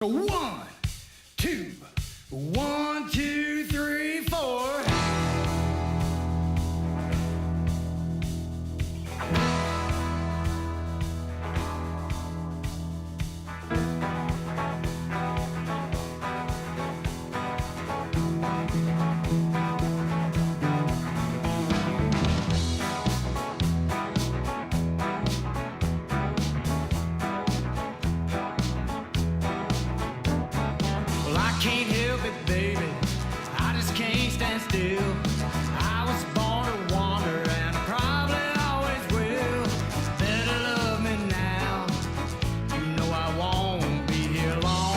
One, two, 1, 2, 3, 4. Well, I can't help it, baby. I just can't stand still. I was born to wander, and I probably always will. Better love me now. You know I won't be here long.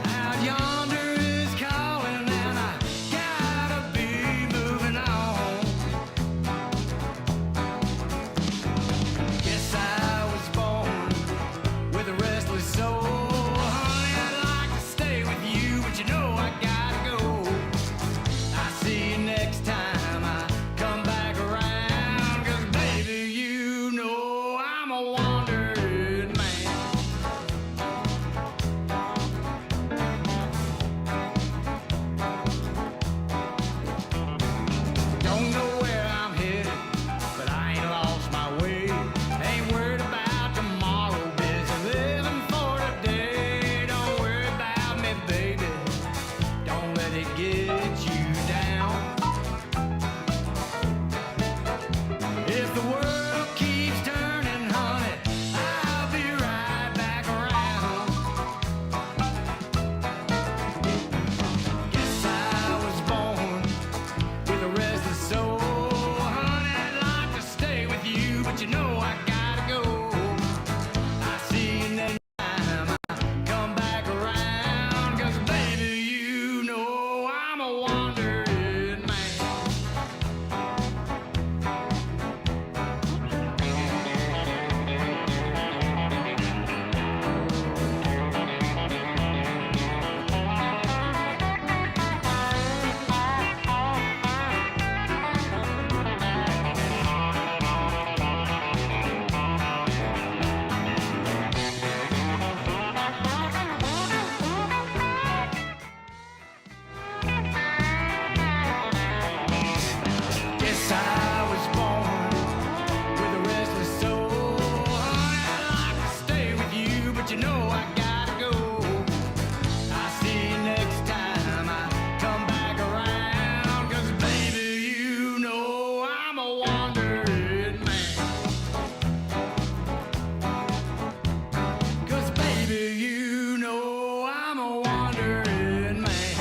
Out yonder is calling, and I gotta be moving on. Guess I was born with a restless soul. Honey, I'd like to stay with you, but you know I gotta go. I see you next time I come back around. 'Cause baby, you know I'm a wandering man. Don't know where I'm headed, but I ain't lost my way. Ain't worried about tomorrow, busy living for today. Don't worry about me, baby. Don't let it get you down. If the world keeps turning, honey, I'll be right back around. Guess I was born with a restless soul. Honey, I'd like to stay with you, but you know I gotta go. I see you next time I come back around. 'Cause baby, you know I'm a wandering man. Guess I was born with a restless soul. Honey, I'd like to stay with you, but you know I gotta go. I see you next time I come back around. 'Cause baby, you know I'm a wandering man. 'Cause baby, you know I'm a wandering man.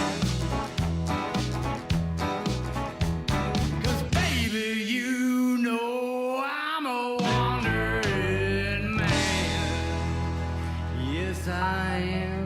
'Cause baby, you know I'm a wandering man. Yes, I am.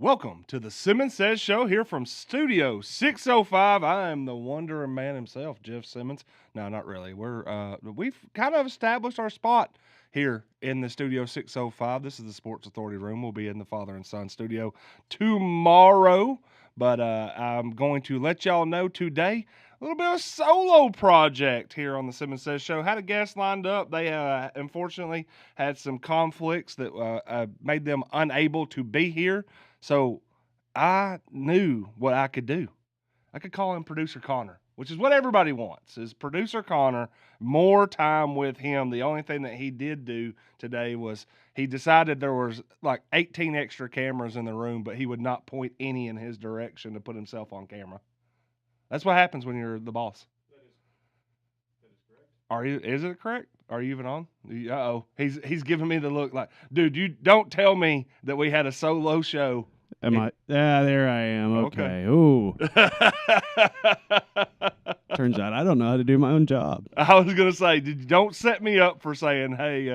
Welcome to the Simmons Says show here from Studio 605. I am the wandering man himself, Jeff Simmons. No, not really. We've kind of established our spot here in the Studio 605. This is the Sports Authority room. We'll be in the father and son studio tomorrow, but I'm going to let y'all know today a little bit of a solo project here on the Simmons Says show. Had a guest lined up. They unfortunately had some conflicts that made them unable to be here. So I knew what I could do. I could call him Producer Connor, which is what everybody wants, is Producer Connor, more time with him. The only thing that he did do today was he decided there was like 18 extra cameras in the room, but he would not point any in his direction to put himself on camera. That's what happens when you're the boss. That is correct. Is it correct? Are you even on? Uh-oh. He's giving me the look like, dude, you don't tell me that we had a solo show. Am I? Yeah, there I am. Okay. Okay. Ooh. Turns out I don't know how to do my own job. I was gonna say, don't set me up for saying, hey,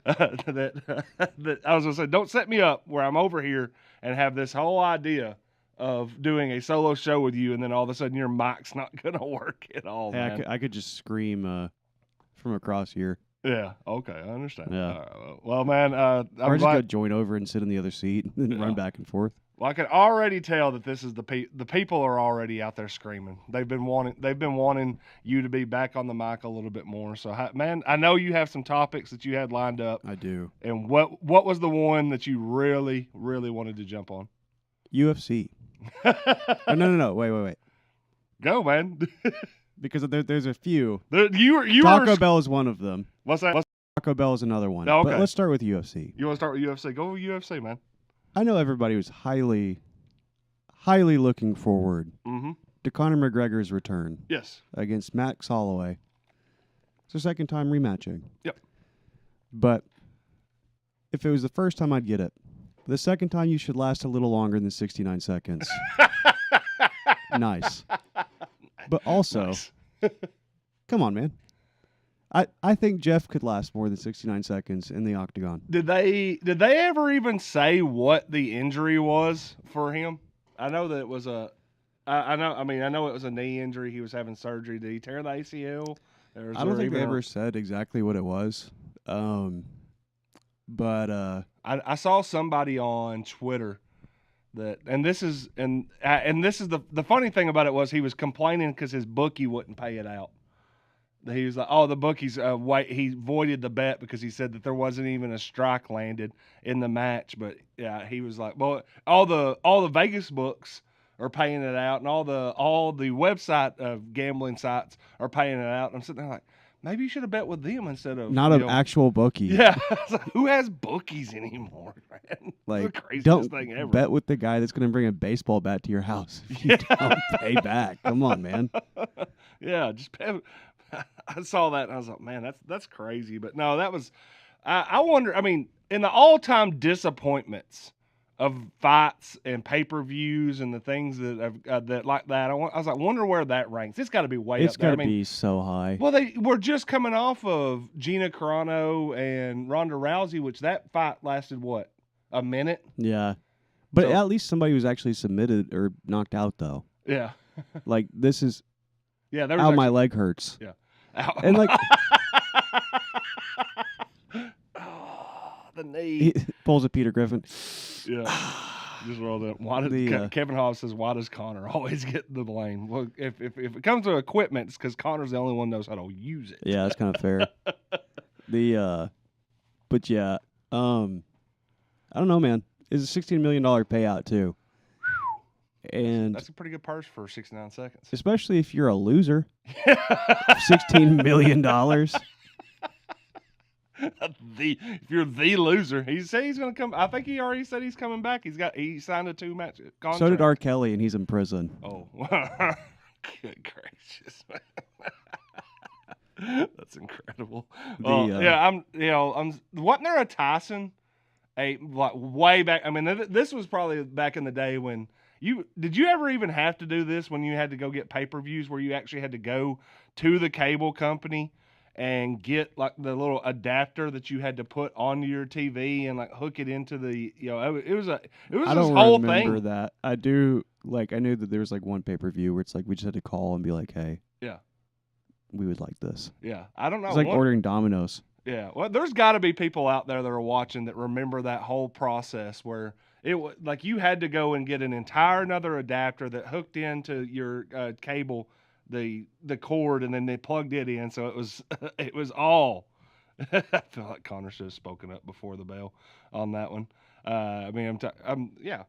that I was gonna say, don't set me up where I'm over here and have this whole idea of doing a solo show with you, and then all of a sudden your mic's not gonna work at all, Hey, man. I could just scream from across here. Yeah. Okay. I understand. Yeah. All right, well, man, Or I'm just go glad. join over and sit in the other seat and Yeah. run back and forth. Well, I can already tell that this is the people are already out there screaming. They've been wanting you to be back on the mic a little bit more. So, man, I know you have some topics that you had lined up. I do. And what was the one that you really, really wanted to jump on? UFC. Oh, no. Wait. Go, man. Because there's a few. You Taco Bell is one of them. What's that? Taco Bell is another one. Oh, okay. But let's start with UFC. You want to start with UFC? Go with UFC, man. I know everybody was highly looking forward to Conor McGregor's return. Yes. Against Max Holloway. It's their second time rematching. Yep. But if it was the first time, I'd get it. The second time, you should last a little longer than 69 seconds. Nice. But also, Nice. come on, man. I think Jeff could last more than 69 seconds in the octagon. Did they ever even say what the injury was for him? I know that it was I know it was a knee injury. He was having surgery. Did he tear the ACL? I don't think they ever said exactly what it was. But I saw somebody on Twitter and this is the funny thing about it was he was complaining because his bookie wouldn't pay it out. He was like, "Oh, the bookies he voided the bet because he said that there wasn't even a strike landed in the match." But yeah, he was like, "Well, all the Vegas books are paying it out, and all the website gambling sites are paying it out." And I'm sitting there like, maybe you should have bet with them instead of not an actual bookie. Yeah, like, who has bookies anymore, man? Like, the craziest don't thing ever. bet with the guy that's going to bring a baseball bat to your house if you don't pay back. Come on, man. Yeah, just pay. I saw that and I was like, man, that's crazy. But no, that was. I wonder. I mean, in the all-time disappointments of fights and pay-per-views and the things that have that like that, I was like, wonder where that ranks. It's got to be way It's up there. got to be so high. Well, they were just coming off of Gina Carano and Ronda Rousey, which that fight lasted what, a minute? Yeah. But So- at least somebody was actually submitted or knocked out, though. Yeah, Like, this is yeah. There was how my leg hurts. yeah. And, like, the knee. he pulls a Peter Griffin. Yeah. Just rolled up. Why did Kevin Hobbs says, why does Connor always get the blame? Well, if it comes to equipment, it's because Connor's the only one who knows how to use it. Yeah, that's kind of fair. But yeah, I don't know, man. It's a $16 million payout, too. And That's a pretty good purse for 69 seconds. especially if you're a loser, $16 million. If you're the loser, he said he's going to come. I think he already said he's coming back. He signed a 2-match contract. So did R. Kelly, and he's in prison. Oh, good gracious! That's incredible. I'm wasn't there a Tyson, like way back? I mean, this was probably back in the day when did you ever even have to do this when you had to go get pay-per-views where you actually had to go to the cable company and get like the little adapter that you had to put onto your TV and like hook it into the, it was I this don't whole remember thing. that. I do, like, I knew that there was like one pay-per-view where it's like we just had to call and be like, hey, Yeah. we would like this. Yeah. I don't know. It's like ordering Domino's. Yeah. Well, there's got to be people out there that are watching that remember that whole process where it was like you had to go and get an entire another adapter that hooked into your cable, the cord, and then they plugged it in. So it was all. I feel like Connor should have spoken up before the bell on that one. Yeah.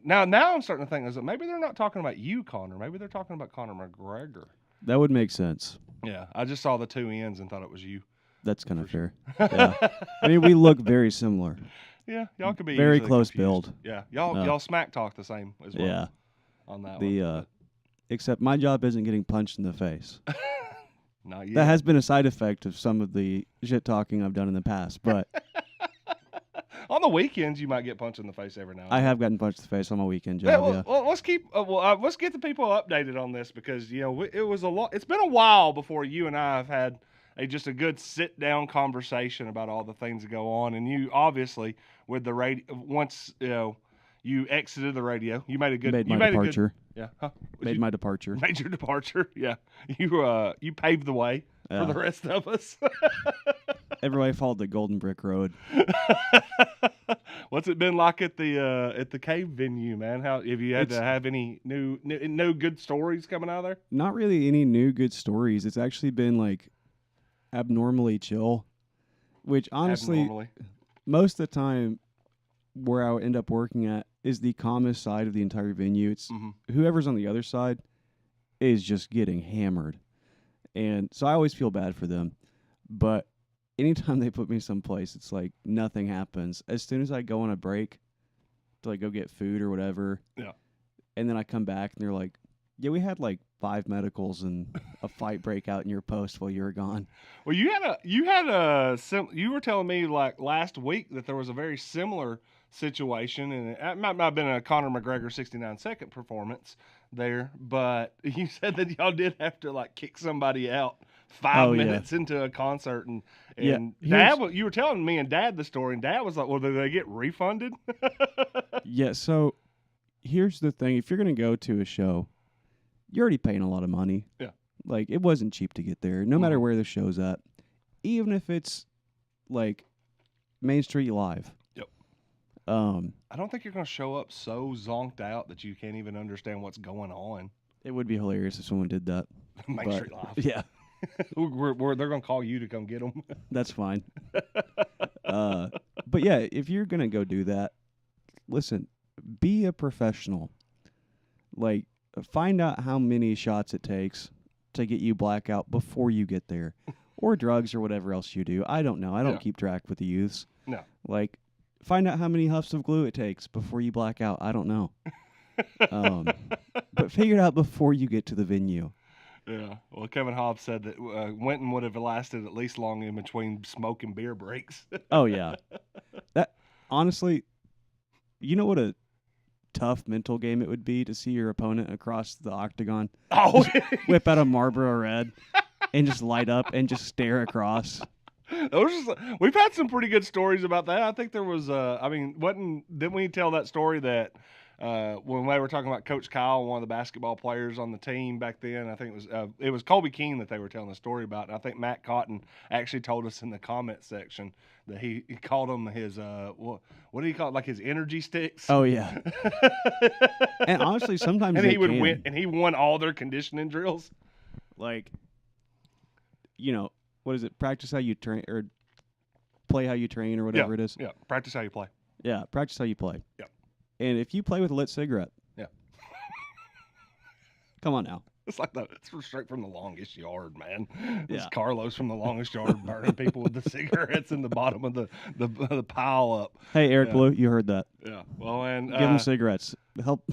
Now I'm starting to think is that maybe they're not talking about you, Connor. Maybe they're talking about Conor McGregor. That would make sense. Yeah. I just saw the two ends and thought it was you. That's kind of fair. Yeah. I mean, we look very similar. Yeah, y'all could be Very easily close confused. build. Yeah, y'all smack talk the same as well. Yeah. On that one. Except my job isn't getting punched in the face. Not yet. That has been a side effect of some of the shit talking I've done in the past, but On the weekends, you might get punched in the face every now and I then. have gotten punched in the face on my weekend Yeah, job. well, let's keep. Let's get the people updated on this because it was a lot. It's been a while before you and I have had just a good sit down conversation about all the things that go on. And you obviously with the radio, once you exited the radio, you made a good. Made you my made departure. A good, yeah. Huh? Made my departure. Made your departure. Yeah. You paved the way for the rest of us. Everybody followed the Golden Brick Road. What's it been like at the cave venue, man? How have you had to have any new good stories coming out of there? Not really any new good stories. It's actually been like abnormally chill, which honestly, Abnormally. most of the time, where I would end up working at is the calmest side of the entire venue. It's whoever's on the other side is just getting hammered, and so I always feel bad for them. But anytime they put me someplace, it's like nothing happens. As soon as I go on a break to like go get food or whatever, Yeah. and then I come back and they're like, "Yeah, we had like 5 medicals and a fight break out in your post while you were gone." Well, you were telling me like last week that there was a very similar situation, and it might not have been a Conor McGregor 69-second performance there, but you said that y'all did have to like kick somebody out 5 minutes into a concert, and you were telling me and Dad the story, and Dad was like, "Well, did they get refunded?" Yeah. So here's the thing: if you're gonna go to a show, you're already paying a lot of money. Yeah. Like, it wasn't cheap to get there, no matter where the show's at. Even if it's, like, Main Street Live. Yep. I don't think you're going to show up so zonked out that you can't even understand what's going on. It would be hilarious if someone did that. Main Street Live. Yeah. They're going to call you to come get them. That's fine. But, yeah, if you're going to go do that, listen, be a professional. Like, find out how many shots it takes to get you blackout before you get there, or drugs or whatever else you do. I don't know. I don't keep track with the youths. No. Like, find out how many huffs of glue it takes before you black out. I don't know. But figure it out before you get to the venue. Yeah. Well, Kevin Hobbs said that Winton would have lasted at least long in between smoke and beer breaks. Oh, yeah. That honestly, you know what a tough mental game it would be to see your opponent across the octagon. Oh, whip out a Marlboro Red and just light up and just stare across. We've had some pretty good stories about that. I think there was, didn't we tell that story that when we were talking about Coach Kyle, one of the basketball players on the team back then? I think it was Colby Keene that they were telling the story about. And I think Matt Cotton actually told us in the comment section that he called them his what do you call it? Like his energy sticks. Oh yeah. And honestly, sometimes and he would win, and he won all their conditioning drills. Like, what is it? Practice how you train, or play how you train, or whatever it is. Yeah, practice how you play. Yeah, practice how you play. Yeah. And if you play with a lit cigarette. Yeah. Come on now. It's like it's straight from the longest yard, man. Yeah. It's Carlos from the longest yard burning people with the cigarettes in the bottom of the pile up. Hey, Eric Blue, you heard that. Yeah. Well, and give them cigarettes. Help.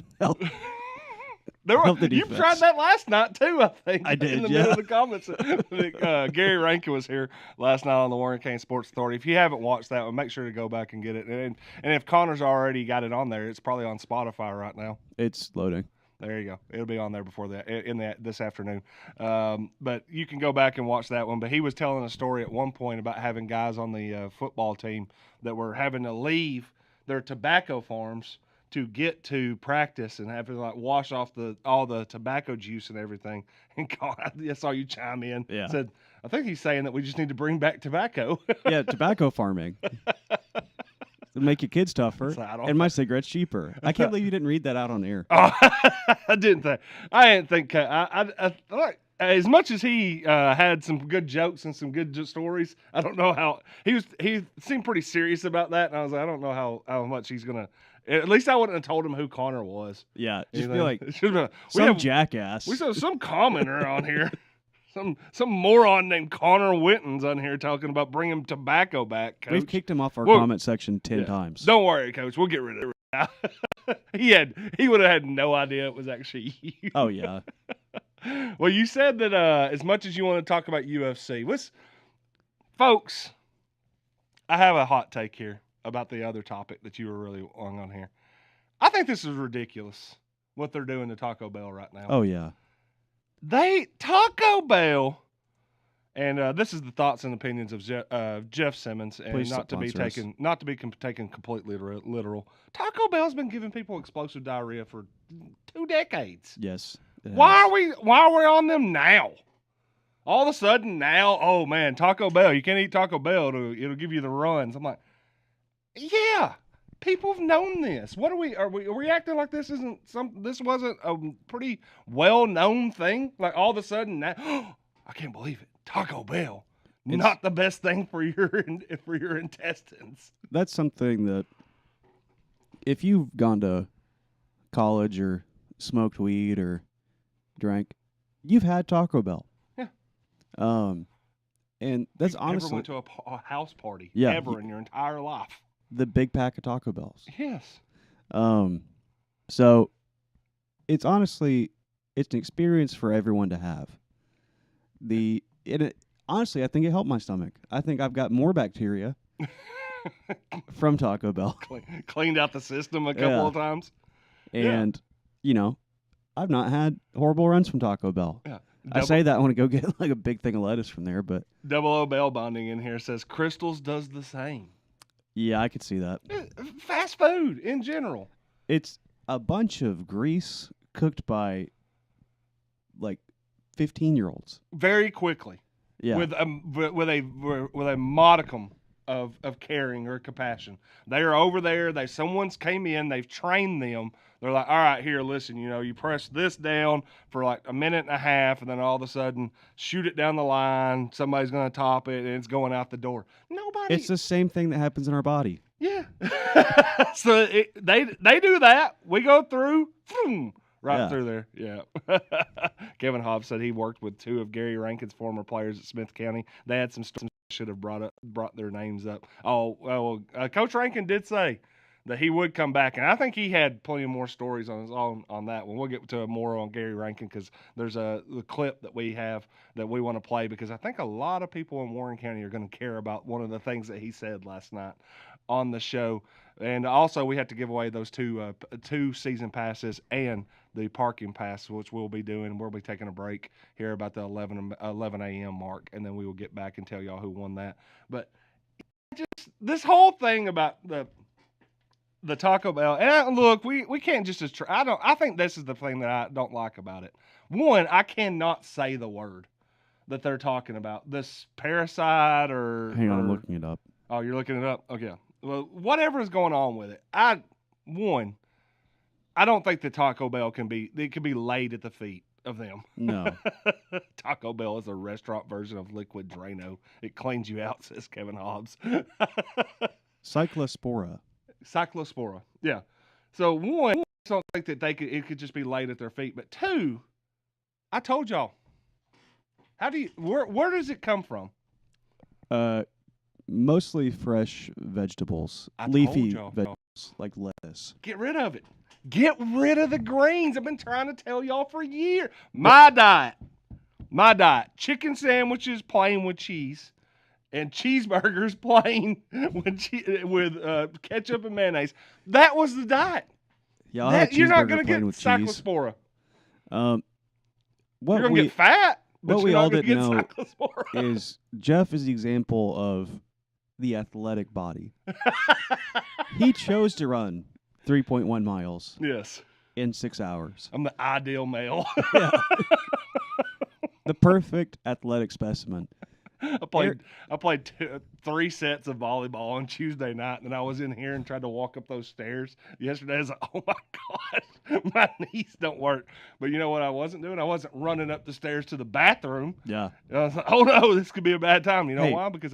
You tried that last night too, I think. I did. In the middle of the comments, Gary Rankin was here last night on the Warren County Sports Authority. If you haven't watched that one, make sure to go back and get it. And if Connor's already got it on there, it's probably on Spotify right now. It's loading. There you go. It'll be on there before that this afternoon. But you can go back and watch that one. But he was telling a story at one point about having guys on the football team that were having to leave their tobacco farms to get to practice and have to like wash off all the tobacco juice and everything. And God, I saw you chime in. Yeah. Said, I think he's saying that we just need to bring back tobacco. Yeah, tobacco farming. To make your kids tougher, and my cigarettes cheaper. I can't believe you didn't read that out on air. Oh, I didn't think. I as much as he had some good jokes and some good stories, I don't know how he seemed pretty serious about that, and I was like, I don't know how much he's gonna. At least I wouldn't have told him who Connor was. Yeah, just be like some jackass. We saw some commenter on here. Some moron named Connor Winton's on here talking about bringing tobacco back, Coach. We've kicked him off our comment section 10 times. Don't worry, Coach. We'll get rid of it. He would have had no idea it was actually you. Oh, yeah. Well, you said that as much as you want to talk about UFC, folks, I have a hot take here about the other topic that you were really on here. I think this is ridiculous, what they're doing to Taco Bell right now. Oh, yeah. Taco Bell, and this is the thoughts and opinions of Jeff Simmons, and Please not to be taken completely literal. Taco Bell's been giving people explosive diarrhea for 2 decades. Yes. Why are we on them now? All of a sudden now, oh man, Taco Bell, you can't eat Taco Bell, it'll give you the runs. I'm like, yeah, people have known this. What are we acting like this wasn't a pretty well-known thing? Like all of a sudden now, I can't believe it. Taco Bell, not the best thing for your intestines. That's something that if you've gone to college or smoked weed or drank, you've had Taco Bell. Yeah. And that's You've honestly never went to a house party Yeah, ever in your entire life. the big pack of Taco Bells. Yes. So it's honestly it's an experience for everyone to have. Honestly, I think it helped my stomach. I think I've got more bacteria from Taco Bell. Cleaned out the system a couple of times. And, I've not had horrible runs from Taco Bell. Yeah. I say that I want to go get like a big thing of lettuce from there, but Double O Bell Bonding in here says Crystals does the same. yeah, I could see that. Fast food in general. It's a bunch of grease cooked by like 15-year-olds. Very quickly. Yeah. With a modicum of caring or compassion. They are over there. Someone's came in. They've trained them. They're like, all right, here, listen. You press this down for like a minute and a half, and then all of a sudden, shoot it down the line. Somebody's going to top it, and it's going out the door. Nobody. It's the same thing that happens in our body. Yeah. So they do that. We go through. Boom. Right through there, yeah. Kevin Hobbs said he worked with two of Gary Rankin's former players at Smith County. They had some should have brought their names up. Oh, well, Coach Rankin did say that he would come back, and I think he had plenty of more stories on his own on that one. We'll get to more on Gary Rankin because there's the clip that we have that we want to play because I think a lot of people in Warren County are going to care about one of the things that he said last night on the show. And also, we have to give away those two season passes and the parking pass, which we'll be doing. We'll be taking a break here about the 11 a.m. mark, and then we will get back and tell y'all who won that. But just this whole thing about the Taco Bell, and look, we can't just I think this is the thing that I don't like about it. One, I cannot say the word that they're talking about. This parasite or Hang on, I'm looking it up. Oh, you're looking it up? Okay. Well, whatever is going on with it, I don't think the Taco Bell can be laid at the feet of them. No. Taco Bell is a restaurant version of liquid Drano. It cleans you out, says Kevin Hobbs. Cyclospora. Yeah. So one, I don't think that it could just be laid at their feet. But two, I told y'all. Where does it come from? Mostly fresh vegetables. Leafy vegetables like lettuce. Get rid of it. Get rid of the greens. I've been trying to tell y'all for years. My diet. Chicken sandwiches plain with cheese. And cheeseburgers plain with ketchup and mayonnaise. That was the diet. Yeah, you're not going to get cyclospora. You're going to get fat. What we all didn't know is Jeff is the example of the athletic body. He chose to run 3.1 miles. Yes. In 6 hours. I'm the ideal male. Yeah. The perfect athletic specimen. I played 3 sets of volleyball on Tuesday night, and I was in here and tried to walk up those stairs yesterday. I was like, oh my gosh, my knees don't work. But you know what I wasn't doing? I wasn't running up the stairs to the bathroom. Yeah. And I was like, oh no, this could be a bad time. You know why? Because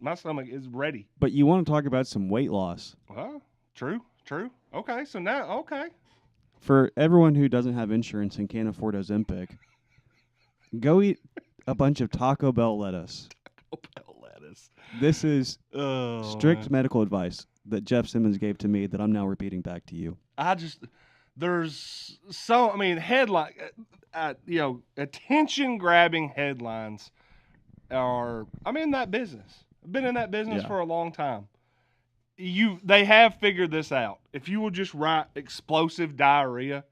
my stomach is ready. But you want to talk about some weight loss. Well, true. Okay, so for everyone who doesn't have insurance and can't afford Ozempic, go eat a bunch of Taco Bell lettuce. This is strict medical advice that Jeff Simmons gave to me that I'm now repeating back to you. Headline, attention-grabbing headlines I'm in that business. I've been in that business for a long time. They have figured this out. If you will just write explosive diarrhea,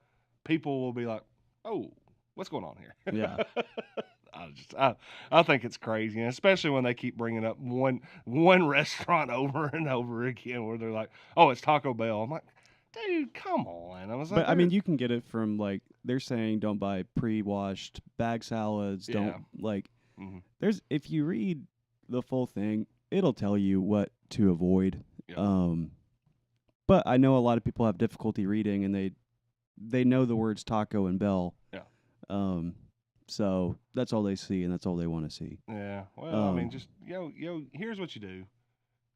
people will be like, oh, what's going on here? Yeah. I think it's crazy, and especially when they keep bringing up one restaurant over and over again, where they're like, "Oh, it's Taco Bell." I'm like, "Dude, come on!" I was like, "But you can get it from they're saying don't buy pre-washed bag salads. Don't if you read the full thing, it'll tell you what to avoid. Yeah. But I know a lot of people have difficulty reading, and they know the words Taco and Bell. Yeah. So that's all they see, and that's all they want to see. Yeah. Well, I mean, just here's what you do.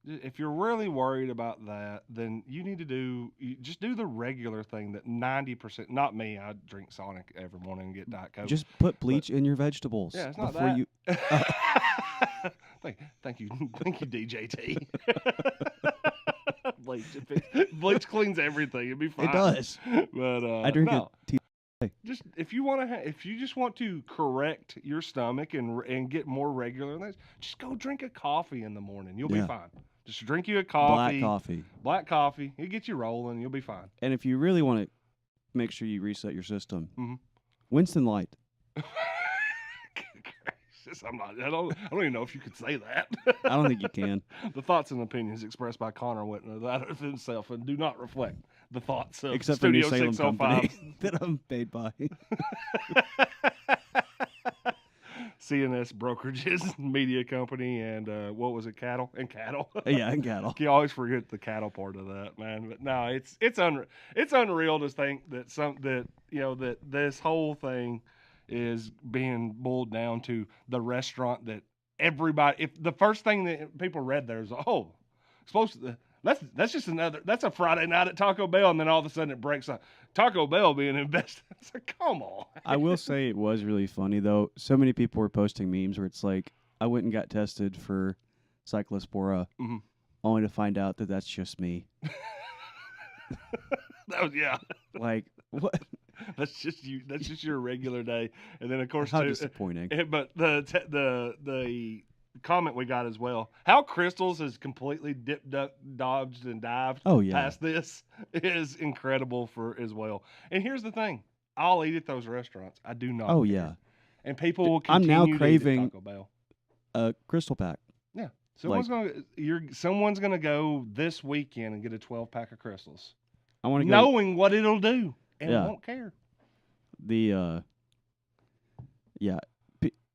If you're really worried about that, then you need to just do the regular thing that 90%. Not me. I drink Sonic every morning and get Diet Coke. Just put bleach in your vegetables. Yeah, it's not before that. You, thank you, DJT. Bleach cleans everything. It'd be fine. It does. But I drink no. it. Just if you just want to correct your stomach and get more regular things, just go drink a coffee in the morning. You'll be fine. Just drink you a coffee. Black coffee. It'll get you rolling. You'll be fine. And if you really want to make sure you reset your system, Winston Light. I don't even know if you could say that. I don't think you can. The thoughts and opinions expressed by Connor Whitner that of himself and do not reflect the thoughts of Except Studio for New Salem 605 Company that I'm paid by. CNS Brokerages Media Company and what was it, Cattle? And Cattle. Yeah, and Cattle. You always forget the cattle part of that, man. But no, it's unreal to think that that this whole thing is being boiled down to the restaurant that everybody. If the first thing that people read there is that's a Friday night at Taco Bell, and then all of a sudden it breaks up. Taco Bell being invested. It's like, come on. I will say it was really funny though. So many people were posting memes where it's like, I went and got tested for cyclospora, only to find out that that's just me. Like what? That's just you. That's just your regular day. And then of course, how disappointing. But the comment we got as well. How Crystals has completely dipped, dodged, and dived past this is incredible as well. And here's the thing: I'll eat at those restaurants. I do not. Oh care. yeah. And people will continue I'm now craving to eat at Taco Bell. A Crystal Pack. Yeah. Someone's gonna go this weekend and get a 12-pack of Crystals. I want to knowing what it'll do and won't care.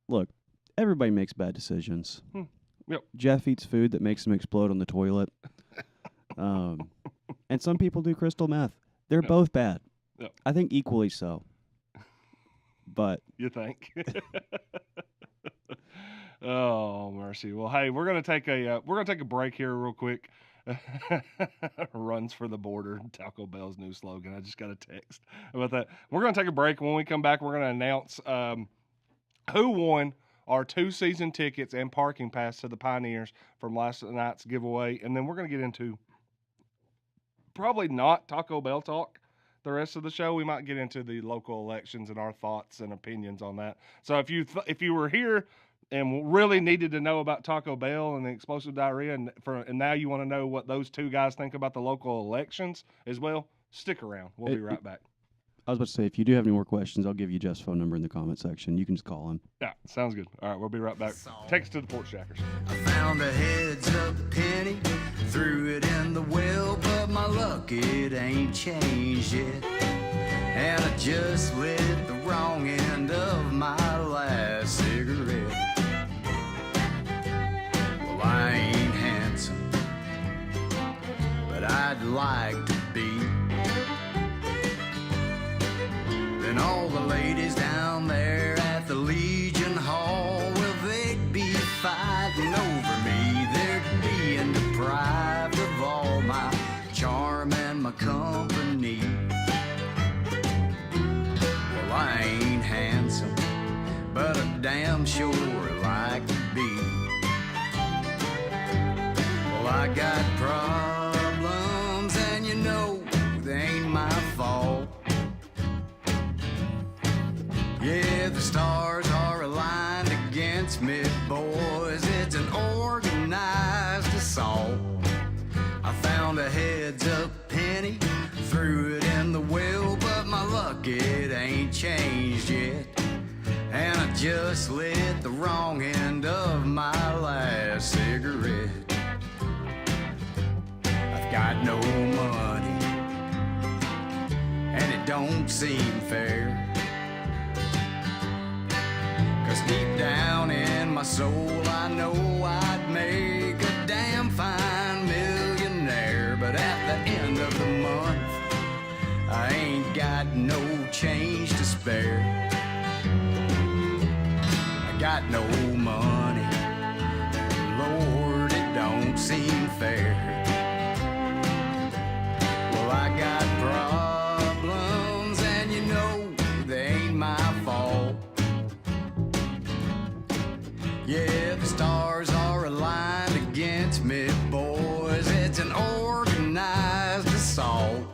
Look, everybody makes bad decisions. Yep. Jeff eats food that makes him explode on the toilet. And some people do crystal meth. They're both bad. Yep. I think equally so. But you think? Oh mercy! Well, hey, we're gonna take a break here real quick. Runs for the border. Taco Bell's new slogan. I just got a text about that. We're gonna take a break. When we come back, we're gonna announce who won our 2 season tickets and parking pass to the Pioneers from last night's giveaway, and then we're gonna get into probably not Taco Bell talk. The rest of the show, we might get into the local elections and our thoughts and opinions on that. So if you were here and really needed to know about Taco Bell and the explosive diarrhea, and now you want to know what those two guys think about the local elections as well, stick around. We'll be right back. I was about to say, if you do have any more questions, I'll give you Jeff's phone number in the comment section. You can just call him. Yeah, sounds good. All right, we'll be right back. Take us to the Porch Jackers. I found a heads-up penny, threw it in the well, but my luck, it ain't changed yet. And I just lit the wrong end of my last cigarette. Well, I ain't handsome, but I'd like to be. Then all the ladies down there at the Legion Hall, well, they'd be fighting over me. They're being deprived of all my charm and my company. Well, I ain't handsome, but I damn sure like to be. Well, I got problems, and you know they ain't my fault. Yeah, the stars are aligned against me, boys. It's an organized assault. I found a heads-up penny, threw it in the well, but my luck, it ain't changed yet. And I just lit the wrong end of my last cigarette. I've got no money, and it don't seem fair. 'Cause deep down in my soul, I know I'd make a damn fine millionaire. But at the end of the month, I ain't got no change to spare. I got no money, Lord, it don't seem fair. Well, I got problems, and you know they ain't my fault. Yeah, the stars are aligned against me, boys. It's an organized assault.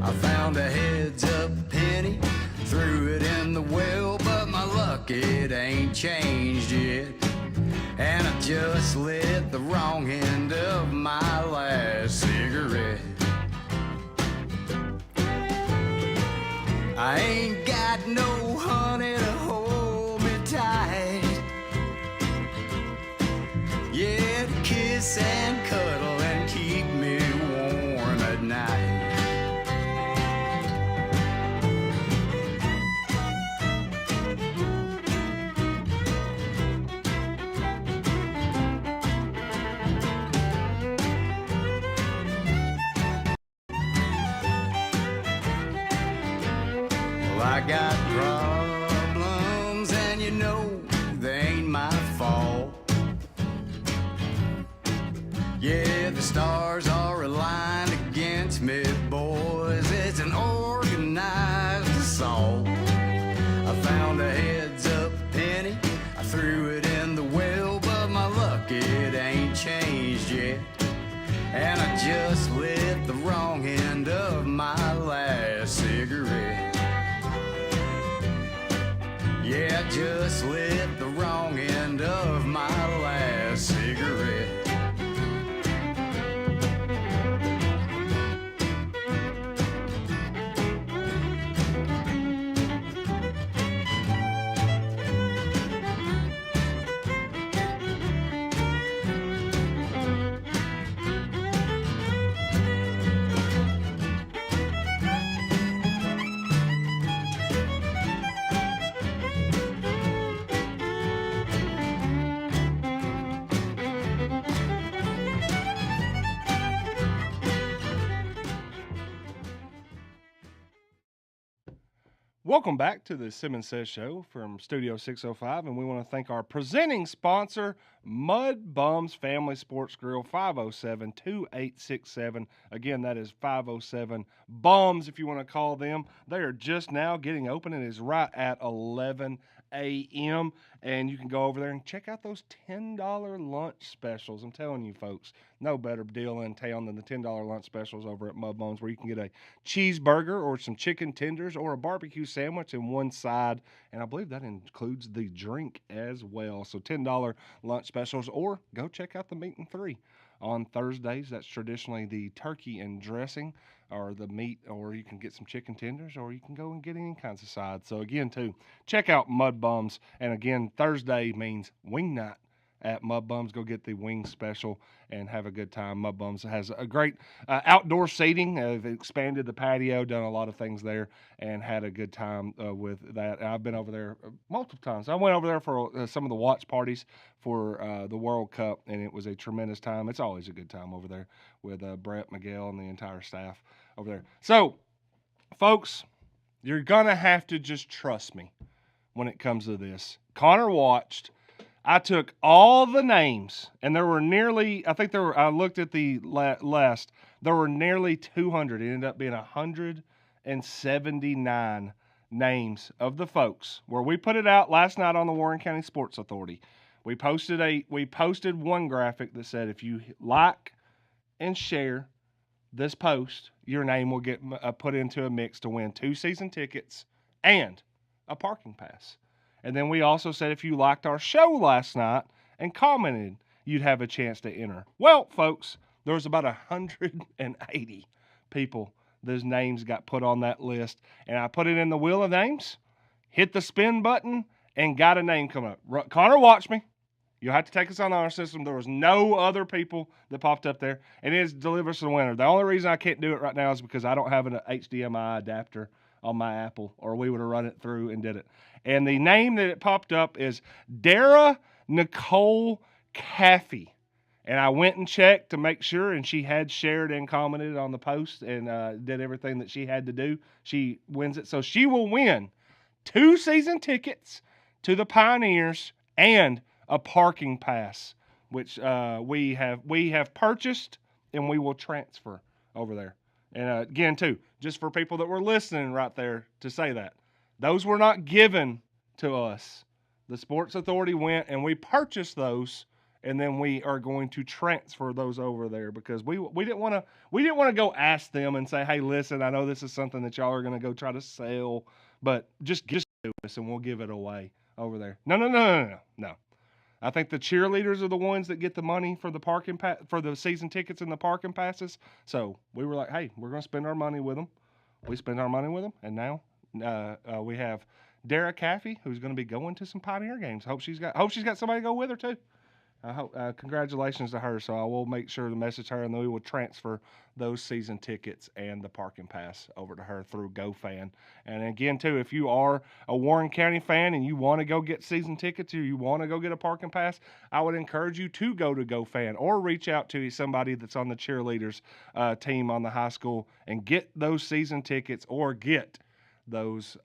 I found a heads-up penny, threw it in the well, but my luck, it ain't changed yet. And I just lit the wrong end of my last cigarette. I ain't got no honey to hold me tight. Yeah, to kiss and cuddle and keep me warm at night. Well, I got problems, and you know they ain't my fault. Yeah, the stars are aligned against me, boys. It's an organized assault. I found a heads-up penny, I threw it in the well, but my luck, it ain't changed yet. And I just lit the wrong end of my last cigarette. Yeah, I just lit the wrong end of my last cigarette. Welcome back to the Simmons Says show from Studio 605, and we want to thank our presenting sponsor, Mud Bums Family Sports Grill, 507-2867. Again, that is 507 Bums if you want to call them. They are just now getting open, and it is right at 11 a.m., and you can go over there and check out those $10 lunch specials. I'm telling you, folks, no better deal in town than the $10 lunch specials over at Mud Bones, where you can get a cheeseburger or some chicken tenders or a barbecue sandwich in one side, and I believe that includes the drink as well. So $10 lunch specials, or go check out the Meat and Three on Thursdays. That's traditionally the turkey and dressing, or the meat, or you can get some chicken tenders, or you can go and get any kinds of sides. So again, too, check out Mud Bums. And again, Thursday means wing night at Mud Bums. Go get the wing special and have a good time. Mud Bums has a great outdoor seating. They've expanded the patio, done a lot of things there, and had a good time with that. And I've been over there multiple times. I went over there for some of the watch parties for the World Cup, and it was a tremendous time. It's always a good time over there with Brett, Miguel, and the entire staff over there. So, folks, you're going to have to just trust me when it comes to this. Connor watched. I took all the names, and there were nearly, I looked at the list, there were nearly 200. It ended up being 179 names of the folks, where we put it out last night on the Warren County Sports Authority. We posted one graphic that said, if you like and share this post, your name will get put into a mix to win 2 season tickets and a parking pass. And then we also said if you liked our show last night and commented, you'd have a chance to enter. Well, folks, there was about 180 people whose names got put on that list. And I put it in the wheel of names, hit the spin button, and got a name come up. Connor, watch me. You'll have to take us on our system. There was no other people that popped up there. And it is deliver us the winner. The only reason I can't do it right now is because I don't have an HDMI adapter on my Apple, or we would have run it through and did it. And the name that it popped up is Dara Nicole Caffey. And I went and checked to make sure, and she had shared and commented on the post and did everything that she had to do. She wins it. So she will win 2 season tickets to the Pioneers and a parking pass, which we have purchased, and we will transfer over there. And again, too, just for people that were listening right there to say that, those were not given to us. The Sports Authority went and we purchased those, and then we are going to transfer those over there because we didn't want to go ask them and say, hey, listen, I know this is something that y'all are going to go try to sell, but just do this and we'll give it away over there. No. I think the cheerleaders are the ones that get the money for the for the season tickets and the parking passes. So we were like, hey, we're going to spend our money with them. We spend our money with them, and now we have Dara Caffey, who's going to be going to some Pioneer games. Hope she's got somebody to go with her too. I hope, congratulations to her. So I will make sure to message her, and then we will transfer those season tickets and the parking pass over to her through GoFan. And again, too, if you are a Warren County fan and you want to go get season tickets or you want to go get a parking pass, I would encourage you to go to GoFan or reach out to somebody that's on the cheerleaders team on the high school and get those season tickets or get those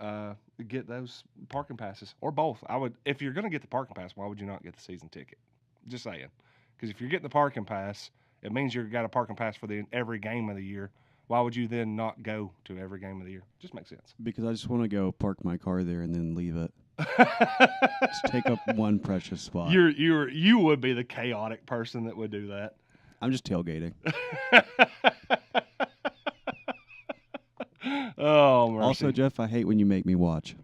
parking passes or both. If you're going to get the parking pass, why would you not get the season ticket? Just saying. Because if you're getting the parking pass, it means you've got a parking pass for every game of the year. Why would you then not go to every game of the year? Just makes sense. Because I just want to go park my car there and then leave it. Just take up one precious spot. You would be the chaotic person that would do that. I'm just tailgating. Oh, mercy. Also, Jeff, I hate when you make me watch.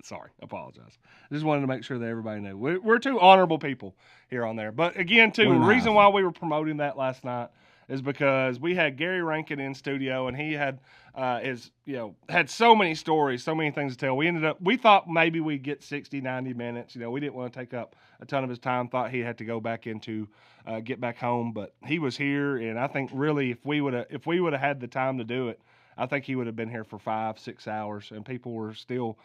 Sorry, apologize. Just wanted to make sure that everybody knew. We're two honorable people here on there. But again, too, the reason why we were promoting that last night is because we had Gary Rankin in studio, and he had had so many stories, so many things to tell. We thought maybe we'd get 60, 90 minutes. We didn't want to take up a ton of his time. Thought he had to go back get back home, but he was here, and I think really if we would have had the time to do it, I think he would have been here for 5-6 hours, and people were still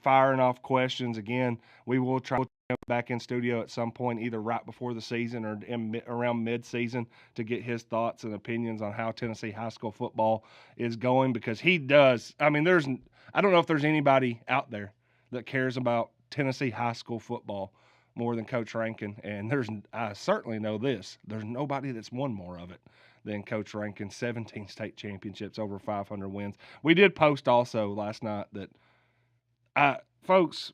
firing off questions. Again, we will try to come back in studio at some point, either right before the season or around mid-season, to get his thoughts and opinions on how Tennessee high school football is going, because he does. I mean, I don't know if there's anybody out there that cares about Tennessee high school football more than Coach Rankin, and I certainly know this. There's nobody that's won more of it than Coach Rankin. 17 state championships, over 500 wins. We did post also last night that, folks,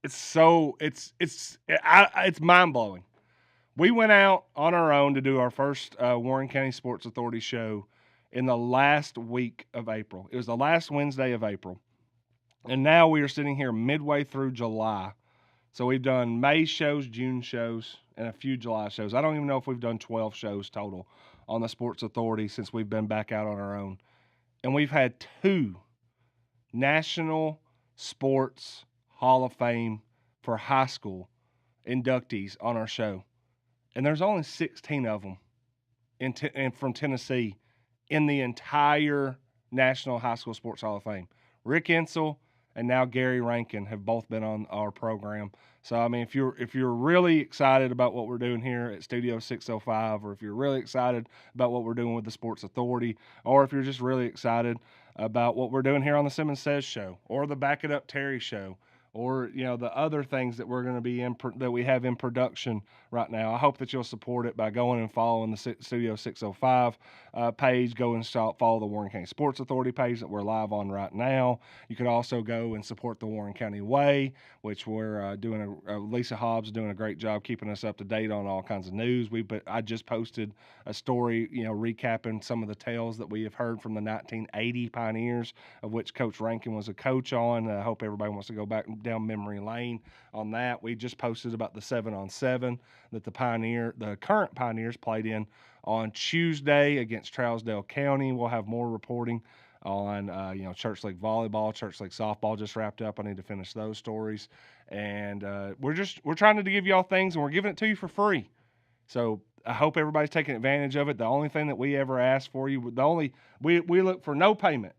it's mind-blowing. We went out on our own to do our first Warren County Sports Authority show in the last week of April. It was the last Wednesday of April. And now we are sitting here midway through July. So we've done May shows, June shows, and a few July shows. I don't even know if we've done 12 shows total on the Sports Authority since we've been back out on our own. And we've had 2 National Sports Hall of Fame for high school inductees on our show. And there's only 16 of them from Tennessee in the entire National High School Sports Hall of Fame. Rick Insel and now Gary Rankin have both been on our program. So, I mean, if you're really excited about what we're doing here at Studio 605, or if you're really excited about what we're doing with the Sports Authority, or if you're just really excited about what we're doing here on the Simmons Says show, or the Back It Up Terry show, or the other things that we're going to be that we have in production right now, I hope that you'll support it by going and following the Studio 605 page. Go and follow the Warren County Sports Authority page that we're live on right now. You could also go and support the Warren County Way, which we're doing. Lisa Hobbs is doing a great job keeping us up to date on all kinds of news. I just posted a story, recapping some of the tales that we have heard from the 1980 Pioneers, of which Coach Rankin was a coach on. I hope everybody wants to go back down memory lane on that. We just posted about the 7-on-7 that the current Pioneers played in on Tuesday against Trousdale County. We'll have more reporting on Church League volleyball, Church League softball just wrapped up. I need to finish those stories, and we're trying to give y'all things, and we're giving it to you for free. So I hope everybody's taking advantage of it. The only thing that we ever ask for you, we look for no payment.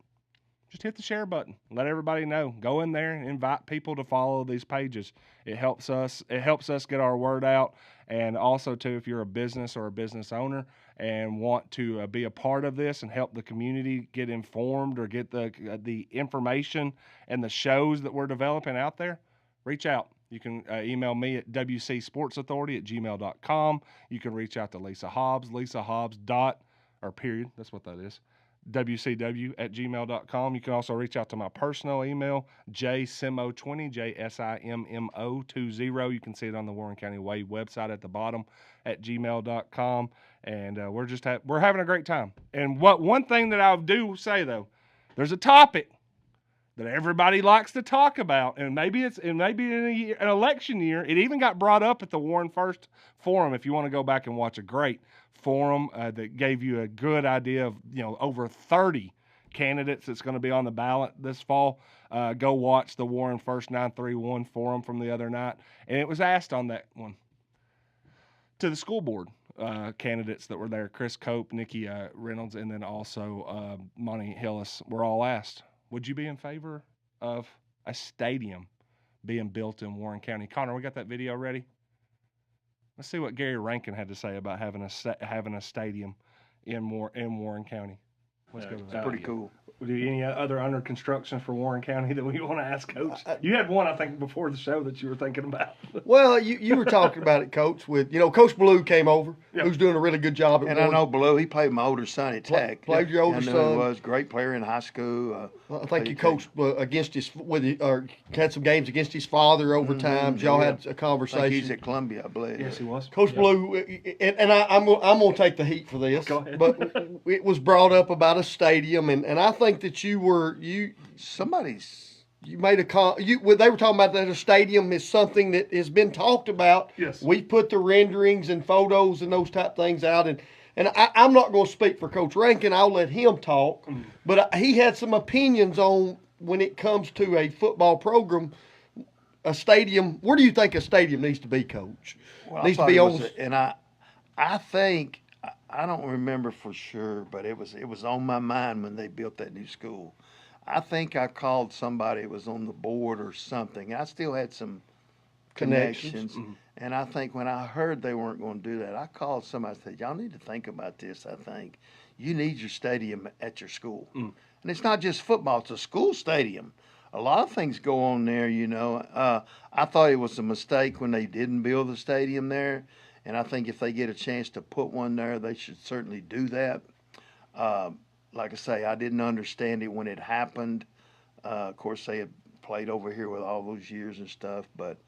just hit the share button. Let everybody know. Go in there and invite people to follow these pages. It helps us get our word out. And also, too, if you're a business or a business owner and want to be a part of this and help the community get informed or get the information and the shows that we're developing out there, reach out. You can email me at wcsportsauthority@gmail.com. You can reach out to Lisa Hobbs, period, that's what that is, wcw@gmail.com. You can also reach out to my personal email, jsimo20, JSIMMO20. You can see it on the Warren County Way website at the bottom at gmail.com. And we're having a great time. And one thing that I do say, though, there's a topic that everybody likes to talk about, and maybe in an election year, it even got brought up at the Warren First Forum. If you want to go back and watch a great forum that gave you a good idea of over 30 candidates that's going to be on the ballot this fall, go watch the Warren First 931 forum from the other night, and it was asked on that one to the school board candidates that were there. Chris Cope, Nikki Reynolds, and then also Monty Hillis were all asked, would you be in favor of a stadium being built in Warren County? Connor, we got that video ready? Let's see what Gary Rankin had to say about having a stadium in Warren County. Let's go to that. Pretty cool. Any other under construction for Warren County that we want to ask Coach? You had one, I think, before the show that you were thinking about. Well, you were talking about it, Coach, with, Coach Blue came over, who's doing a really good job at And Warren. I know Blue, he played with my older son at Tech. Played your older I knew son. he was. Great player in high school. I think you coached against had some games against his father over time. Y'all had a I conversation. think he's at Columbia, I believe. Yes, he was. Coach Blue, and I'm going to take the heat for this. Go ahead. But it was brought up about a stadium, and I think that you made a they were talking about that a stadium is something that has been talked about. Yes. We put the renderings and photos and those type things out, and I'm not going to speak for Coach Rankin. I'll let him talk, but he had some opinions on when it comes to a football program, a stadium. Where do you think a stadium needs to be, Coach? Well, Needs to be on. And I think, I don't remember for sure, but it was on my mind when they built that new school. I think I called somebody that was on the board or something. I still had some connections. And I think when I heard they weren't going to do that, I called somebody and said, y'all need to think about this, I think. You need your stadium at your school. And it's not just football, it's a school stadium. A lot of things go on there, I thought it was a mistake when they didn't build the stadium there. And I think if they get a chance to put one there, they should certainly do that. Like I say, I didn't understand it when it happened. Of course, they had played over here with all those years and stuff, but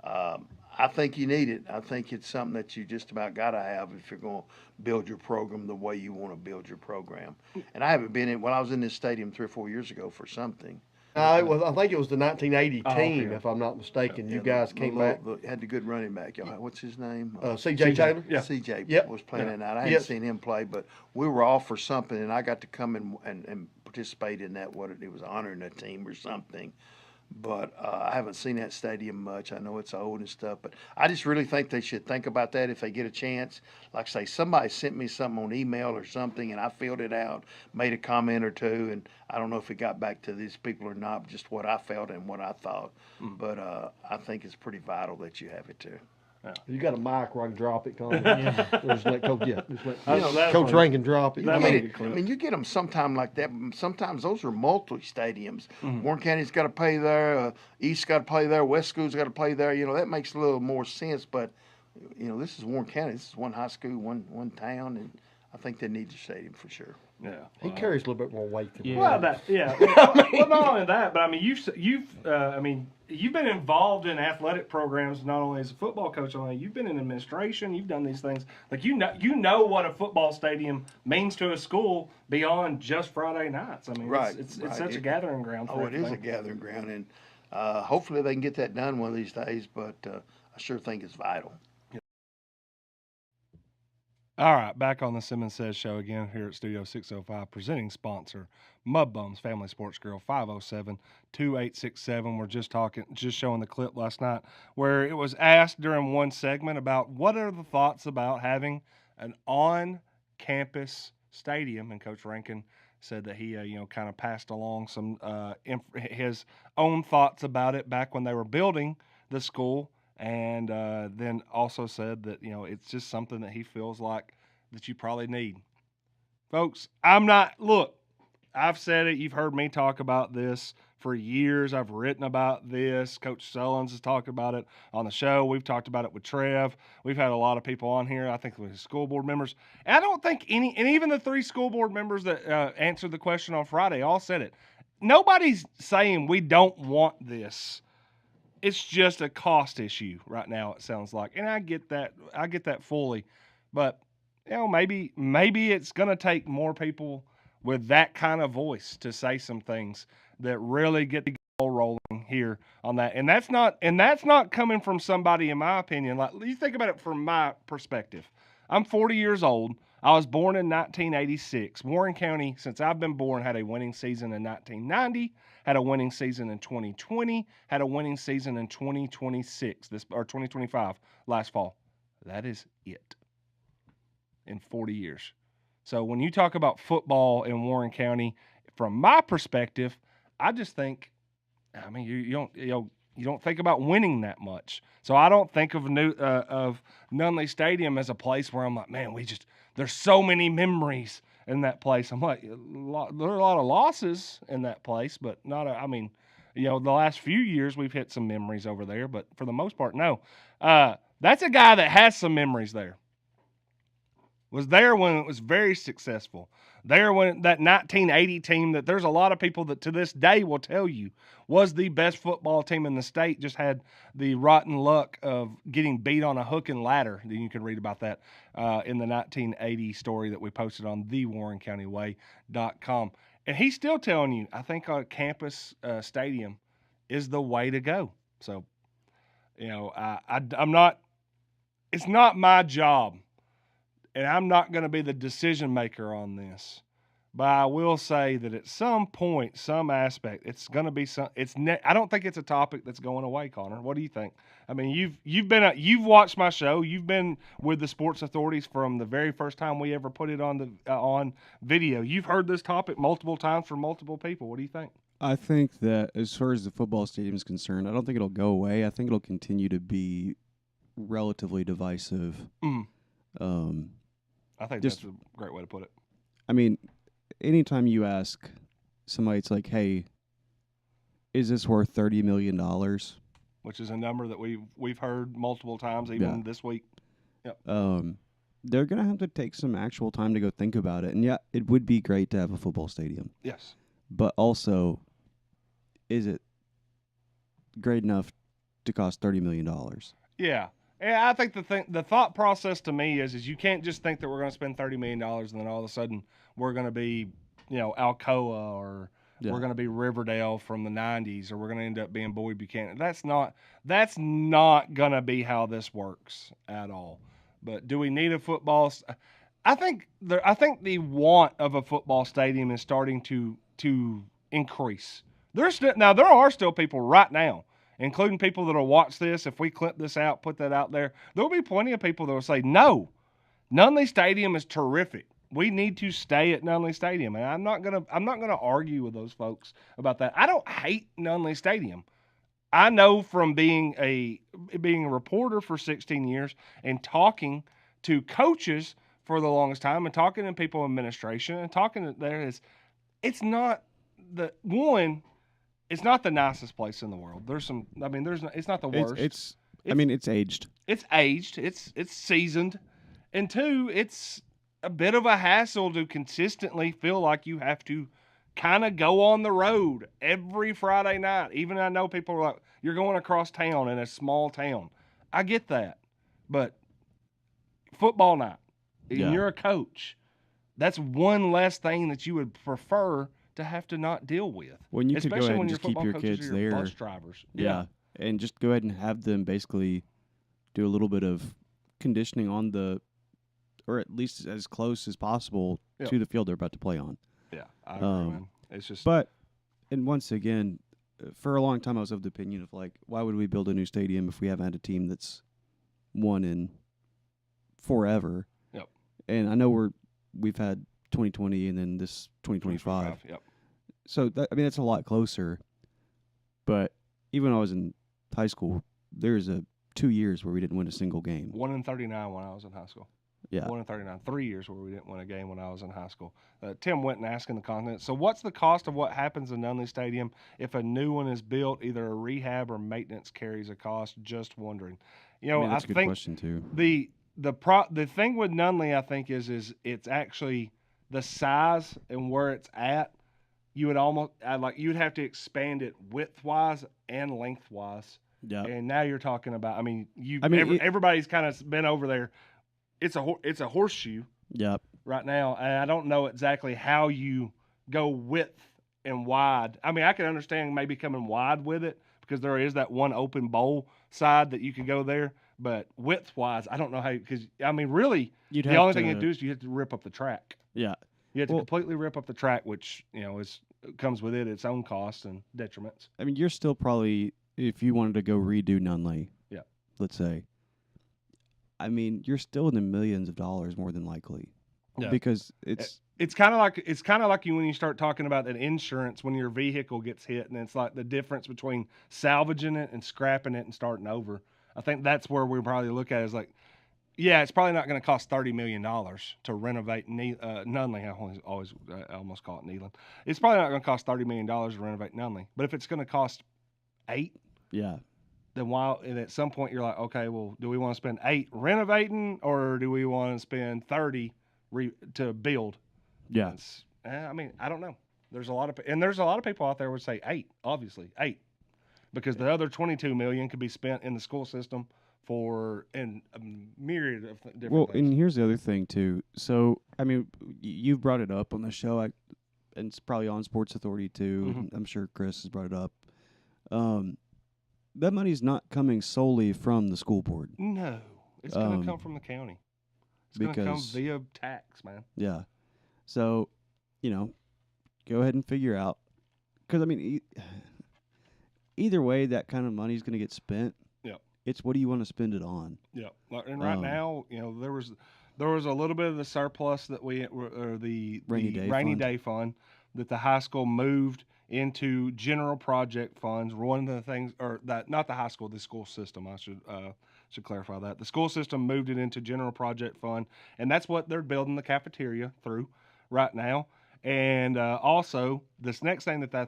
I think you need it. I think it's something that you just about got to have if you're going to build your program the way you want to build your program. And I haven't been in, I was in this stadium 3 or 4 years ago for something. I think it was the 1980 team, okay. if I'm not mistaken. You guys came back. Had the good running back. What's his name? C.J. Taylor? Yeah. CJ Yep. was playing that night. I Yep. hadn't seen him play, but we were off for something, and I got to come and participate in that. It was honoring a team or something. But I haven't seen that stadium much. I know it's old and stuff, but I just really think they should think about that if they get a chance. Like I say, somebody sent me something on email or something, and I filled it out, made a comment or two, and I don't know if it got back to these people or not, just what I felt and what I thought. But I think it's pretty vital that you have it too. You got a mic where I can drop it, Colin? Just let Coach, That's Coach funny. Rankin drop it. That I might mean, be clear. you get them sometime like that. Sometimes those are multi-stadiums. Warren County's got to play there. East got to play there. West School's got to play there. That makes a little more sense. But, this is Warren County. This is one high school, one town, and I think they need the stadium for sure. Yeah. He carries a little bit more weight than me. Well, well, not only that, but I mean, you've been involved in athletic programs not only as a football coach, you've been in administration. You've done these things like you know what a football stadium means to a school beyond just Friday nights. I mean, Right, it's right. such a gathering ground. For It is a gathering ground, and hopefully they can get that done one of these days. But I sure think it's vital. All right, back on the Simmons Says show again here at Studio 605, presenting sponsor Mud Bums Family Sports Grill, 507-2867. We're just showing the clip last night where it was asked during one segment about what are the thoughts about having an on-campus stadium, and Coach Rankin said that he, kind of passed along some his own thoughts about it back when they were building the school, and then also said that it's just something that he feels like that you probably need. Folks, I've said it. You've heard me talk about this for years. I've written about this. Coach Sullins has talked about it on the show. We've talked about it with Trev. We've had a lot of people on here, I think with school board members. And I don't think and even the 3 school board members that answered the question on Friday all said it. Nobody's saying we don't want this. It's just a cost issue right now, it sounds like. And I get that. I get that fully. But, maybe it's going to take more people with that kind of voice to say some things that really get the ball rolling here on that. And that's not coming from somebody, in my opinion. Like, you think about it from my perspective. I'm 40 years old. I was born in 1986. Warren County, since I've been born, had a winning season in 1990, had a winning season in 2020, had a winning season in 2026, 2025 last fall. That is it in 40 years. So when you talk about football in Warren County, from my perspective, I just think, you don't think about winning that much. So I don't think of Nunley Stadium as a place where I'm like, man, there's so many memories in that place. I'm like, there are a lot of losses in that place, but the last few years we've hit some memories over there, but for the most part, no. That's a guy that has some memories there. Was there when it was very successful. There when that 1980 team that there's a lot of people that to this day will tell you was the best football team in the state, just had the rotten luck of getting beat on a hook and ladder. You can read about that in the 1980 story that we posted on thewarrencountyway.com. And he's still telling you, I think a campus stadium is the way to go. So, I'm not, it's not my job. And I'm not going to be the decision maker on this, but I will say that at some point, some aspect, it's going to be I don't think it's a topic that's going away, Connor. What do you think? I mean, you've watched my show. You've been with the sports authorities from the very first time we ever put it on on video. You've heard this topic multiple times from multiple people. What do you think? I think that as far as the football stadium is concerned, I don't think it'll go away. I think it'll continue to be relatively divisive. I think that's a great way to put it. I mean, anytime you ask somebody, it's like, hey, is this worth $30 million? Which is a number that we've heard multiple times, even this week. Yep. They're going to have to take some actual time to go think about it. And, yeah, it would be great to have a football stadium. Yes. But also, is it great enough to cost $30 million? Yeah. Yeah, I think the thought process to me is you can't just think that we're going to spend $30 million and then all of a sudden we're going to be, Alcoa or we're going to be Riverdale from the 90s or we're going to end up being Boyd Buchanan. That's not going to be how this works at all. But do we need a football? I think the want of a football stadium is starting to increase. There are still people right now, including people that will watch this. If we clip this out, put that out there, there'll be plenty of people that will say, no, Nunley Stadium is terrific. We need to stay at Nunley Stadium. And I'm not gonna argue with those folks about that. I don't hate Nunley Stadium. I know from being a reporter for 16 years and talking to coaches for the longest time and talking to people in administration and talking to it's not the nicest place in the world. It's not the worst. It's aged. It's aged. It's seasoned. And 2, it's a bit of a hassle to consistently feel like you have to kind of go on the road every Friday night. Even I know people are like, you're going across town in a small town. I get that. But football night, and you're a coach, that's one less thing that you would prefer to have to not deal with. When you especially could go ahead when and just keep your kids or your there. bus drivers. Yeah. And just go ahead and have them basically do a little bit of conditioning on or at least as close as possible to the field they're about to play on. Yeah, I agree, man. It's just. And once again, for a long time I was of the opinion of like, why would we build a new stadium if we haven't had a team that's won in forever? Yep. And I know we've had 2020 and then this 2025. Yep. So that's a lot closer. But even when I was in high school, there's 2 years where we didn't win a single game. 1-39 when I was in high school. Yeah. 1-39. 3 years where we didn't win a game when I was in high school. Tim went and asked in the comments, so what's the cost of what happens in Nunley Stadium if a new one is built? Either a rehab or maintenance carries a cost. Just wondering. You know, that's a good think question too. the thing with Nunley, I think, is it's actually the size and where it's at. You would you'd have to expand it width-wise and length-wise. Yeah. And now you're talking about, everybody's kind of been over there. It's a horseshoe. Yep. Right now, and I don't know exactly how you go width and wide. I mean, I can understand maybe coming wide with it because there is that one open bowl side that you can go there. But width-wise, I don't know how, because, I mean, really, the only thing you do is you have to rip up the track. Yeah. You have to completely rip up the track, which, comes with its own costs and detriments. I mean, you're still probably, if you wanted to go redo Nunley, let's say, I mean, you're still in the millions of dollars more than likely. Yeah. Because it's kind of like you when you start talking about that insurance when your vehicle gets hit, and it's like the difference between salvaging it and scrapping it and starting over. I think that's where we probably look at it as like, yeah, it's probably not going to cost $30 million to renovate Nunley. I almost call it Neyland. It's probably not going to cost $30 million to renovate Nunley. But if it's going to cost $8, then and at some point you're like, okay, well, do we want to spend $8 renovating, or do we want to spend $30 to build? Yeah. I mean, I don't know. There's a lot of people out there would say $8, obviously $8, because the other $22 million could be spent in the school system for a myriad of different things. And here's the other thing too. So, I mean, you've brought it up on the show, and it's probably on Sports Authority too. Mm-hmm. I'm sure Chris has brought it up. That money's not coming solely from the school board. No, it's going to come from the county. It's going to come via tax, man. Yeah. So, go ahead and figure out, because I mean, either way, that kind of money is going to get spent. Yeah. It's what do you want to spend it on? Yeah. And right now, there was a little bit of the surplus that the rainy day fund that the high school moved into general project funds. One of the things, or that not the high school, the school system. I should clarify that the school system moved it into general project fund, and that's what they're building the cafeteria through right now. And also, this next thing that I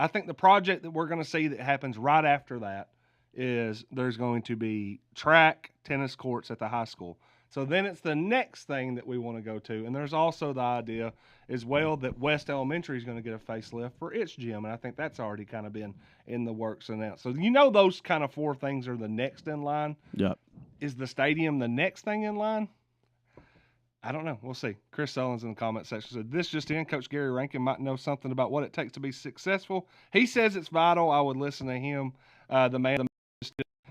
think the project that we're going to see that happens right after that is there's going to be track tennis courts at the high school. So then it's the next thing that we want to go to. And there's also the idea as well that West Elementary is going to get a facelift for its gym. And I think that's already kind of been in the works announced. So those kind of 4 things are the next in line. Yep. Is the stadium the next thing in line? I don't know. We'll see. Chris Sullins in the comment section said, this just in, Coach Gary Rankin might know something about what it takes to be successful. He says it's vital. I would listen to him.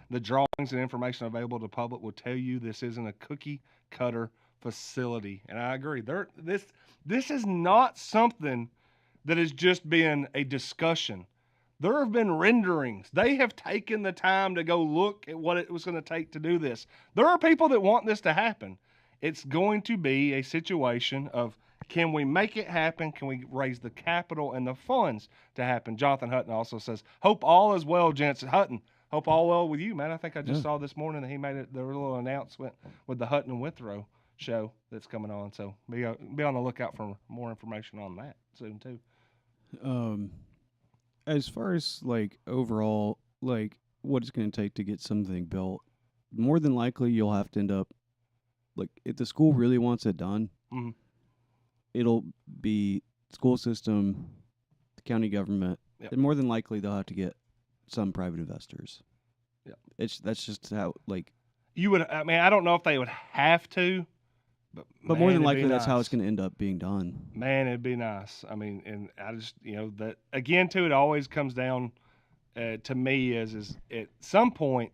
The drawings and information available to the public will tell you this isn't a cookie cutter facility. And I agree. This is not something that has just been a discussion. There have been renderings. They have taken the time to go look at what it was going to take to do this. There are people that want this to happen. It's going to be a situation of, can we make it happen? Can we raise the capital and the funds to happen? Jonathan Hutton also says, hope all is well, gents. Hutton, hope all well with you, man. I think I just saw this morning that he made the little announcement with the Hutton and Withrow show that's coming on. So be on the lookout for more information on that soon too. As far as overall, what it's going to take to get something built, more than likely you'll have to end up, if the school really wants it done, it'll be school system, the county government, and more than likely they'll have to get some private investors. Yeah, that's just how you would. I mean, I don't know if they would have to, but more than likely that's how it's going to end up being done. Man, it'd be nice. I mean, and I just that again too. It always comes down to me is at some point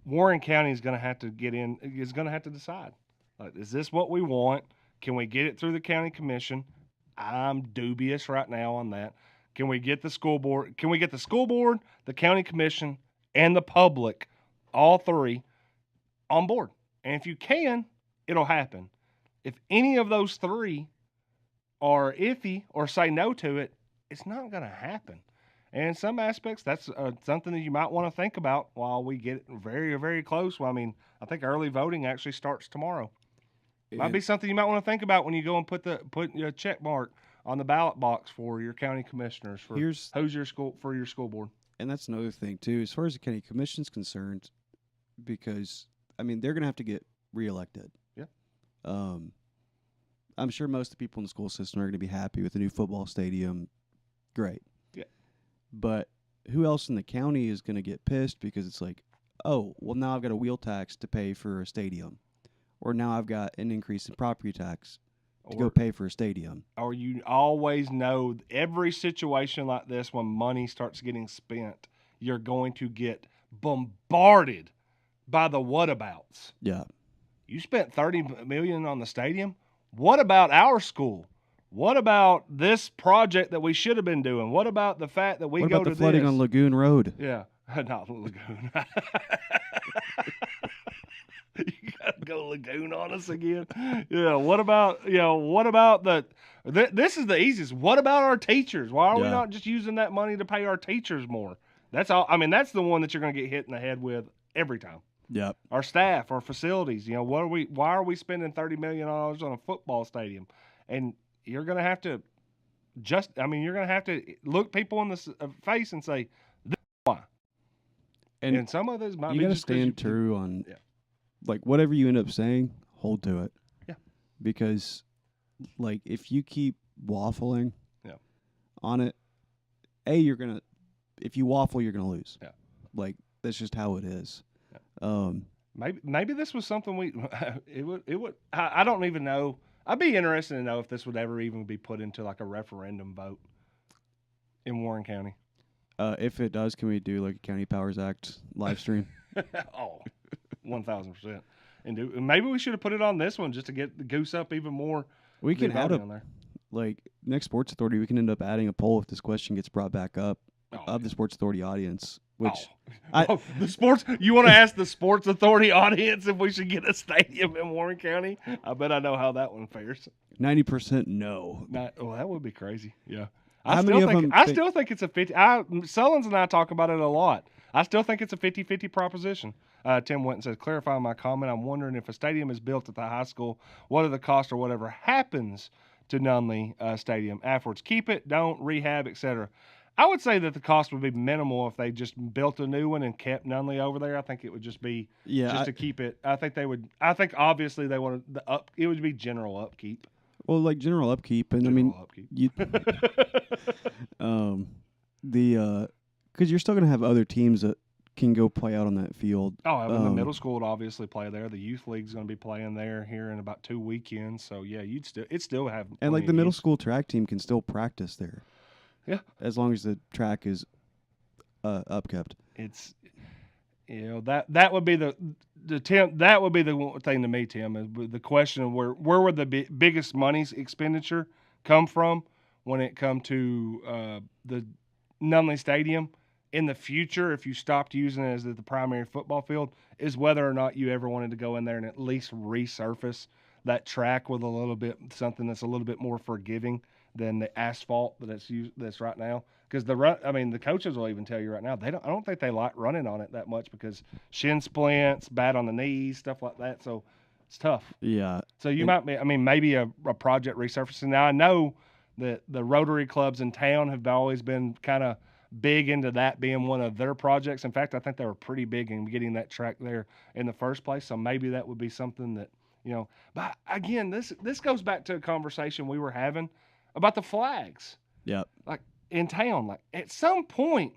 Warren County is going to have to get in. Is going to have to decide. Is this what we want? Can we get it through the county commission? I'm dubious right now on that. Can we get the school board? Can we get the school board, the county commission, and the public, all 3, on board? And if you can, it'll happen. If any of those 3 are iffy or say no to it, it's not going to happen. And in some aspects, that's something that you might want to think about while we get very, very close. Well, I mean, I think early voting actually starts tomorrow. Might be something you might want to think about when you go and put your check mark on the ballot box for your county commissioners for who's your school board. And that's another thing too, as far as the county commission's concerned, because I mean they're gonna have to get reelected. Yeah. I'm sure most of the people in the school system are gonna be happy with the new football stadium. Great. Yeah. But who else in the county is gonna get pissed because it's like, oh, well now I've got a wheel tax to pay for a stadium. Or now I've got an increase in property tax to go pay for a stadium. Or you always know every situation like this, when money starts getting spent, you're going to get bombarded by the whatabouts. Yeah. You spent $30 million on the stadium. What about our school? What about this project that we should have been doing? What about the fact that we what go about to the flooding this? on Lagoon Road? Yeah, not Lagoon. You gotta go Lagoon on us again. Yeah. What about this is the easiest. What about our teachers? Why are we not just using that money to pay our teachers more? That's all. I mean, that's the one that you're gonna get hit in the head with every time. Yep. Our staff, our facilities. Why are we spending $30 million on a football stadium? And you're gonna have to you're gonna have to look people in the face and say, this is why. And some of this might be you just gotta stand true on. Yeah. Like, whatever you end up saying, hold to it. Yeah. Because, like, if you keep waffling on it, if you waffle, you're going to lose. Yeah. Like, that's just how it is. Yeah. Maybe this was something I don't even know. I'd be interested to know if this would ever even be put into, like, a referendum vote in Warren County. If it does, can we do, like, a County Powers Act live stream? Oh, 1,000%. And maybe we should have put it on this one just to get the goose up even more. We can add on there. Like, next Sports Authority, we can end up adding a poll if this question gets brought back up of the Sports Authority audience. Which the sports. You want to ask the Sports Authority audience if we should get a stadium in Warren County? I bet I know how that one fares. 90% no. Well, that would be crazy. Yeah. I still think it's a 50. Sullins and I talk about it a lot. I still think it's a 50-50 proposition. Tim Winton says, clarifying my comment, I'm wondering if a stadium is built at the high school, what are the costs or whatever happens to Nunley Stadium afterwards? Keep it, don't, rehab, etc. I would say that the cost would be minimal if they just built a new one and kept Nunley over there. I think it would just be to keep it. I think obviously they want it would be general upkeep. Well, like general upkeep, and because you're still going to have other teams that can go play out on that field. Oh, the middle school would obviously play there. The youth league's going to be playing there here in about 2 weekends. So yeah, it'd still have. And like the middle school track team can still practice there. Yeah, as long as the track is upkept. It's that would be the Tim. That would be the thing to me, Tim. Is the question of where would the biggest money's expenditure come from when it come to the Nunley Stadium in the future, if you stopped using it as the primary football field, is whether or not you ever wanted to go in there and at least resurface that track with something that's a little bit more forgiving than the asphalt that's right now. Because the coaches will even tell you right now I don't think they like running on it that much because shin splints, bad on the knees, stuff like that. So it's tough. Yeah. So maybe a project resurfacing. Now I know that the Rotary clubs in town have always been kind of big into that being one of their projects. In fact, I think they were pretty big in getting that track there in the first place. So maybe that would be something that, but again, this goes back to a conversation we were having about the flags. Yeah. Like in town, like at some point,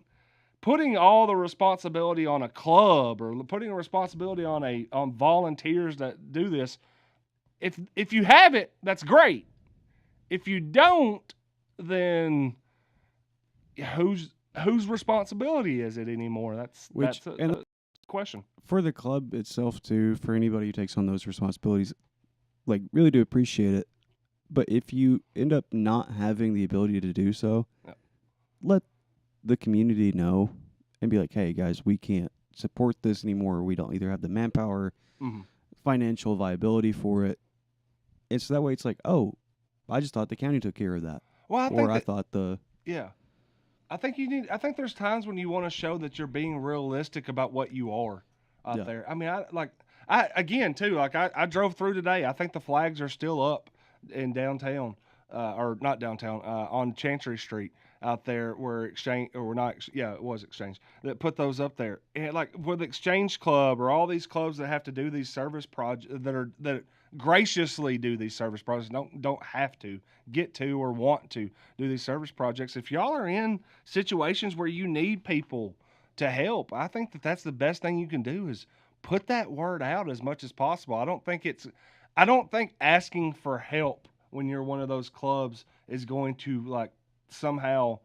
putting all the responsibility on a club or putting a responsibility on volunteers that do this. If you have it, that's great. If you don't, then whose responsibility is it anymore? That's a question. For the club itself too, for anybody who takes on those responsibilities, like really do appreciate it. But if you end up not having the ability to do so, let the community know and be like, hey guys, we can't support this anymore. We don't either have the manpower, financial viability for it. And so that way it's like, oh, I just thought the county took care of that. Well, I thought the yeah. I think there's times when you want to show that you're being realistic about what you are out Yeah. there. I mean, I drove through today. I think the flags are still up in downtown, or not downtown, on Chancery Street out there where Exchange, or not, yeah, it was Exchange that put those up there. And like with Exchange Club or all these clubs that have to do these service projects that graciously do these service projects, don't have to get to or want to do these service projects. If y'all are in situations where you need people to help, I think that's the best thing you can do is put that word out as much as possible. I don't think asking for help when you're one of those clubs is going to like somehow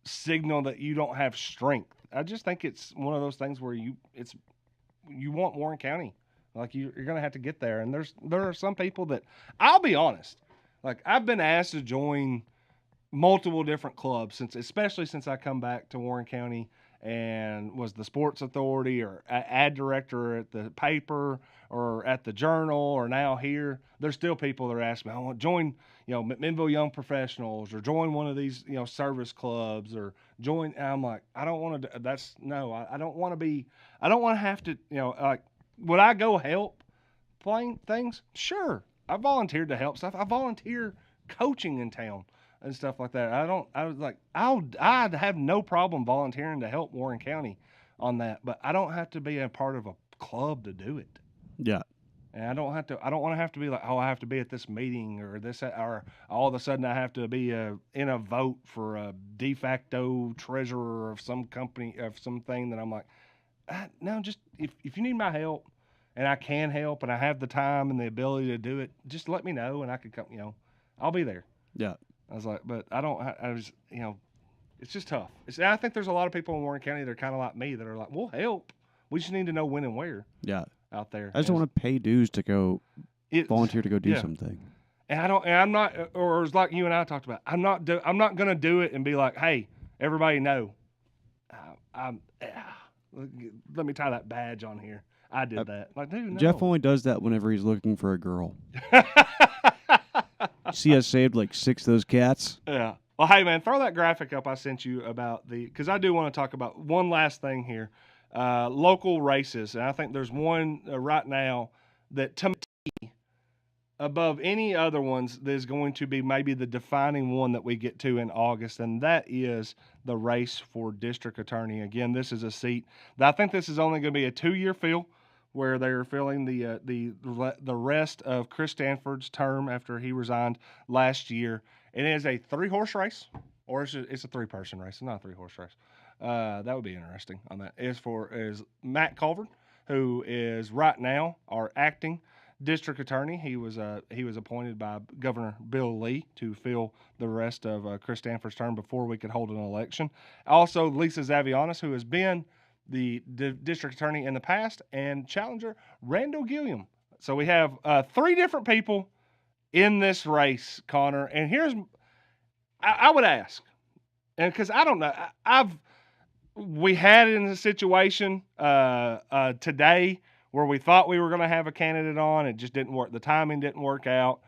signal that you don't have strength. I just think it's one of those things where you want Warren County. Like you're going to have to get there. And there are some people that, I'll be honest, like I've been asked to join multiple different clubs especially since I come back to Warren County and was the sports authority or ad director at the paper or at the Journal or now here. There's still people that are asking me, I want to join, McMinnville Young Professionals or join one of these, service clubs or join. And I'm like, I don't want to, I don't want to have to, like, would I go help playing things? Sure. I volunteered to help stuff. I volunteer coaching in town and stuff like that. I'd have no problem volunteering to help Warren County on that, but I don't have to be a part of a club to do it. yeah. And I don't want to have to be like, I have to be at this meeting or this, or all of a sudden I have to be in a vote for a de facto treasurer of some company, of something that I'm like, no, just if you need my help and I can help and I have the time and the ability to do it, just let me know and I could come, I'll be there. Yeah. I was like, but it's just tough. I think there's a lot of people in Warren County that are kind of like me that are like, we'll help. We just need to know when and where Yeah. out there. I just don't want to pay dues to go volunteer to go do something. And I'm not, or it's like you and I talked about, I'm not going to do it and be like, hey, everybody know. Let me tie that badge on here. I did that. Like, dude, no. Jeff only does that whenever he's looking for a girl. See, I saved like 6 of those cats. Yeah. Well, hey, man, throw that graphic up I sent you about because I do want to talk about one last thing here. Local races. And I think there's one right now that to me, above any other ones, there's going to be maybe the defining one that we get to in August, and that is the race for district attorney. Again, this is a seat that I think this is only going to be a 2-year fill, where they're filling the rest of Chris Stanford's term after he resigned last year. It is a 3-horse race, or it's a 3-person race. It's not a 3-horse race. That would be interesting on that. Is Matt Culver, who is right now our acting district attorney. He was appointed by Governor Bill Lee to fill the rest of Chris Stanford's term before we could hold an election. Also, Lisa Zavianis, who has been the district attorney in the past, and challenger Randall Gilliam. So we have 3 different people in this race, Connor. And I would ask, and because I don't know, we had in a situation today where we thought we were going to have a candidate on. It just didn't work. The timing didn't work out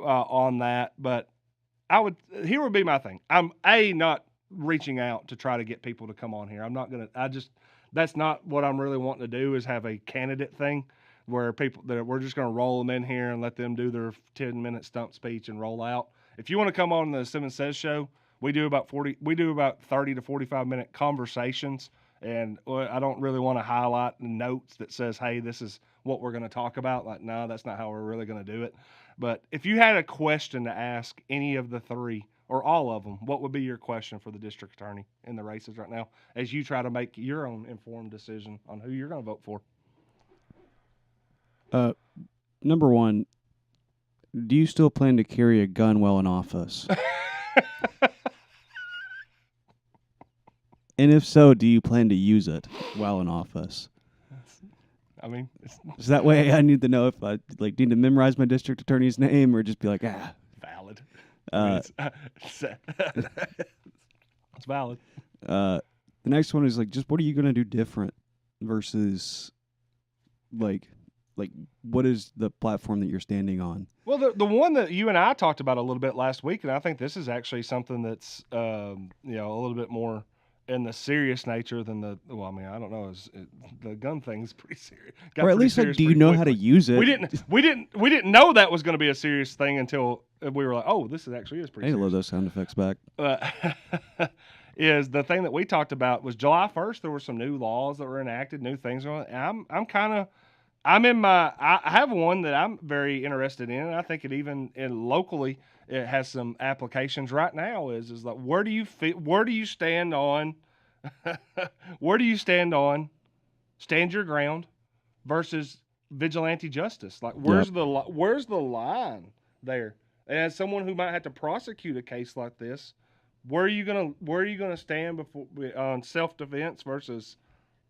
on that. But here would be my thing. I'm not reaching out to try to get people to come on here. I'm not going to, that's not what I'm really wanting to do, is have a candidate thing where we're just going to roll them in here and let them do their 10-minute stump speech and roll out. If you want to come on the Simmons Says show, we do about 30 to 45-minute conversations, and I don't really want to highlight notes that says, hey, this is what we're going to talk about. Like, no, that's not how we're really going to do it. But if you had a question to ask any of the 3 or all of them, what would be your question for the district attorney in the races right now as you try to make your own informed decision on who you're going to vote for? Number 1, do you still plan to carry a gun while in office? And if so, do you plan to use it while in office? So that way I need to know if I need to memorize my district attorney's name or just be like, Valid. It's valid. The next one is just what are you going to do different versus like what is the platform that you're standing on? Well, the one that you and I talked about a little bit last week, and I think this is actually something that's a little bit more in the serious nature than the. Well, I mean, I don't know. The gun thing's pretty serious. Or at least like, do you know how to use it? We didn't know that was going to be a serious thing until we were like, oh, this is actually is pretty. I serious. love those sound effects back. Is the thing that we talked about was July 1st. There were some new laws that were enacted, new things. I have one that I'm very interested in. And I think it even locally it has some applications right now. Is like where do you stand on stand your ground versus vigilante justice? Like where's the line there? And as someone who might have to prosecute a case like this, where are you gonna stand before on self-defense versus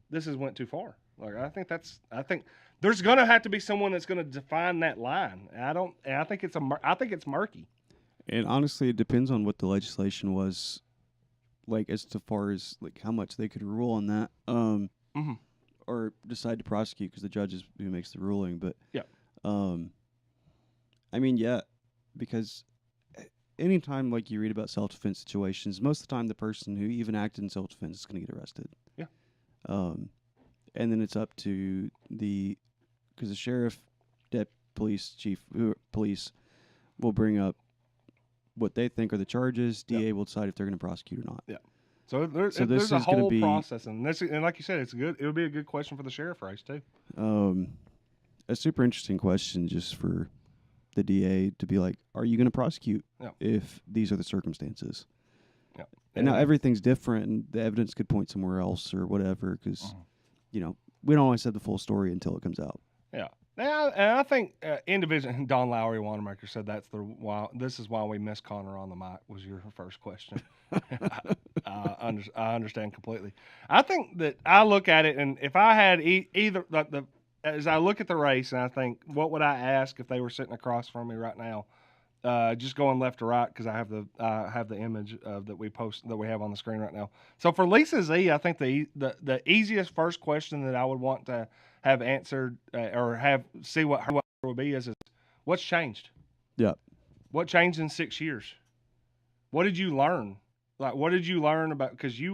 this went too far? Like I think there's gonna have to be someone that's gonna define that line. And I think it's murky. And honestly, it depends on what the legislation was, like as far as like how much they could rule on that, or decide to prosecute because the judge is who makes the ruling. But I mean, yeah, because anytime like you read about self-defense situations, most of the time the person who even acted in self-defense is going to get arrested. Yeah. And then it's up to because the sheriff, police chief, police will bring up what they think are the charges. DA will decide if they're going to prosecute or not. Yeah. So there's a whole process, and like you said, it would be a good question for the sheriff race too. A super interesting question just for the DA to be like, are you going to prosecute if these are the circumstances? Yeah. And now everything's different, and the evidence could point somewhere else or whatever, because we don't always have the full story until it comes out. Yeah. Now, and I think individual Don Lowry Wanamaker said this is why we miss Connor on the mic was your first question. I understand completely. I think that I look at it, and if I had either as I look at the race, and I think, what would I ask if they were sitting across from me right now? Just going left to right because I have the image that we have on the screen right now. So for Lisa Z, I think the easiest first question that I would want to have answered or see what her would be is what's changed? Yeah. What changed in 6 years? What did you learn? Like, what did you learn about? Because she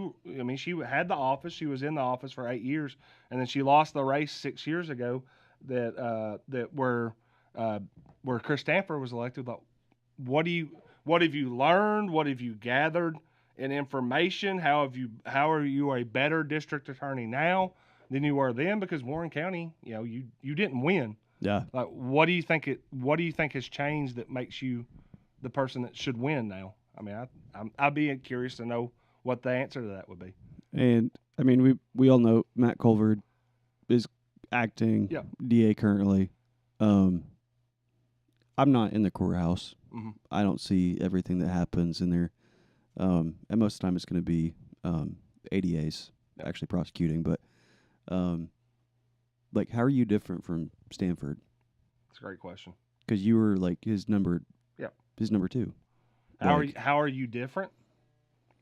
had the office. She was in the office for 8 years, and then she lost the race 6 years ago. Where Chris Stanford was elected. Like, what have you learned? What have you gathered in information? How are you a better district attorney now than you were then? Because Warren County, you didn't win. Yeah. Like, what do you think has changed that makes you the person that should win now? I mean, I'd be curious to know what the answer to that would be. And I mean, we all know Matt Colvard is acting DA currently. I'm not in the courthouse. Mm-hmm. I don't see everything that happens in there. And most of the time it's going to be ADAs actually prosecuting. But like, how are you different from Stanford? That's a great question. Because you were like his number 2. How are you different?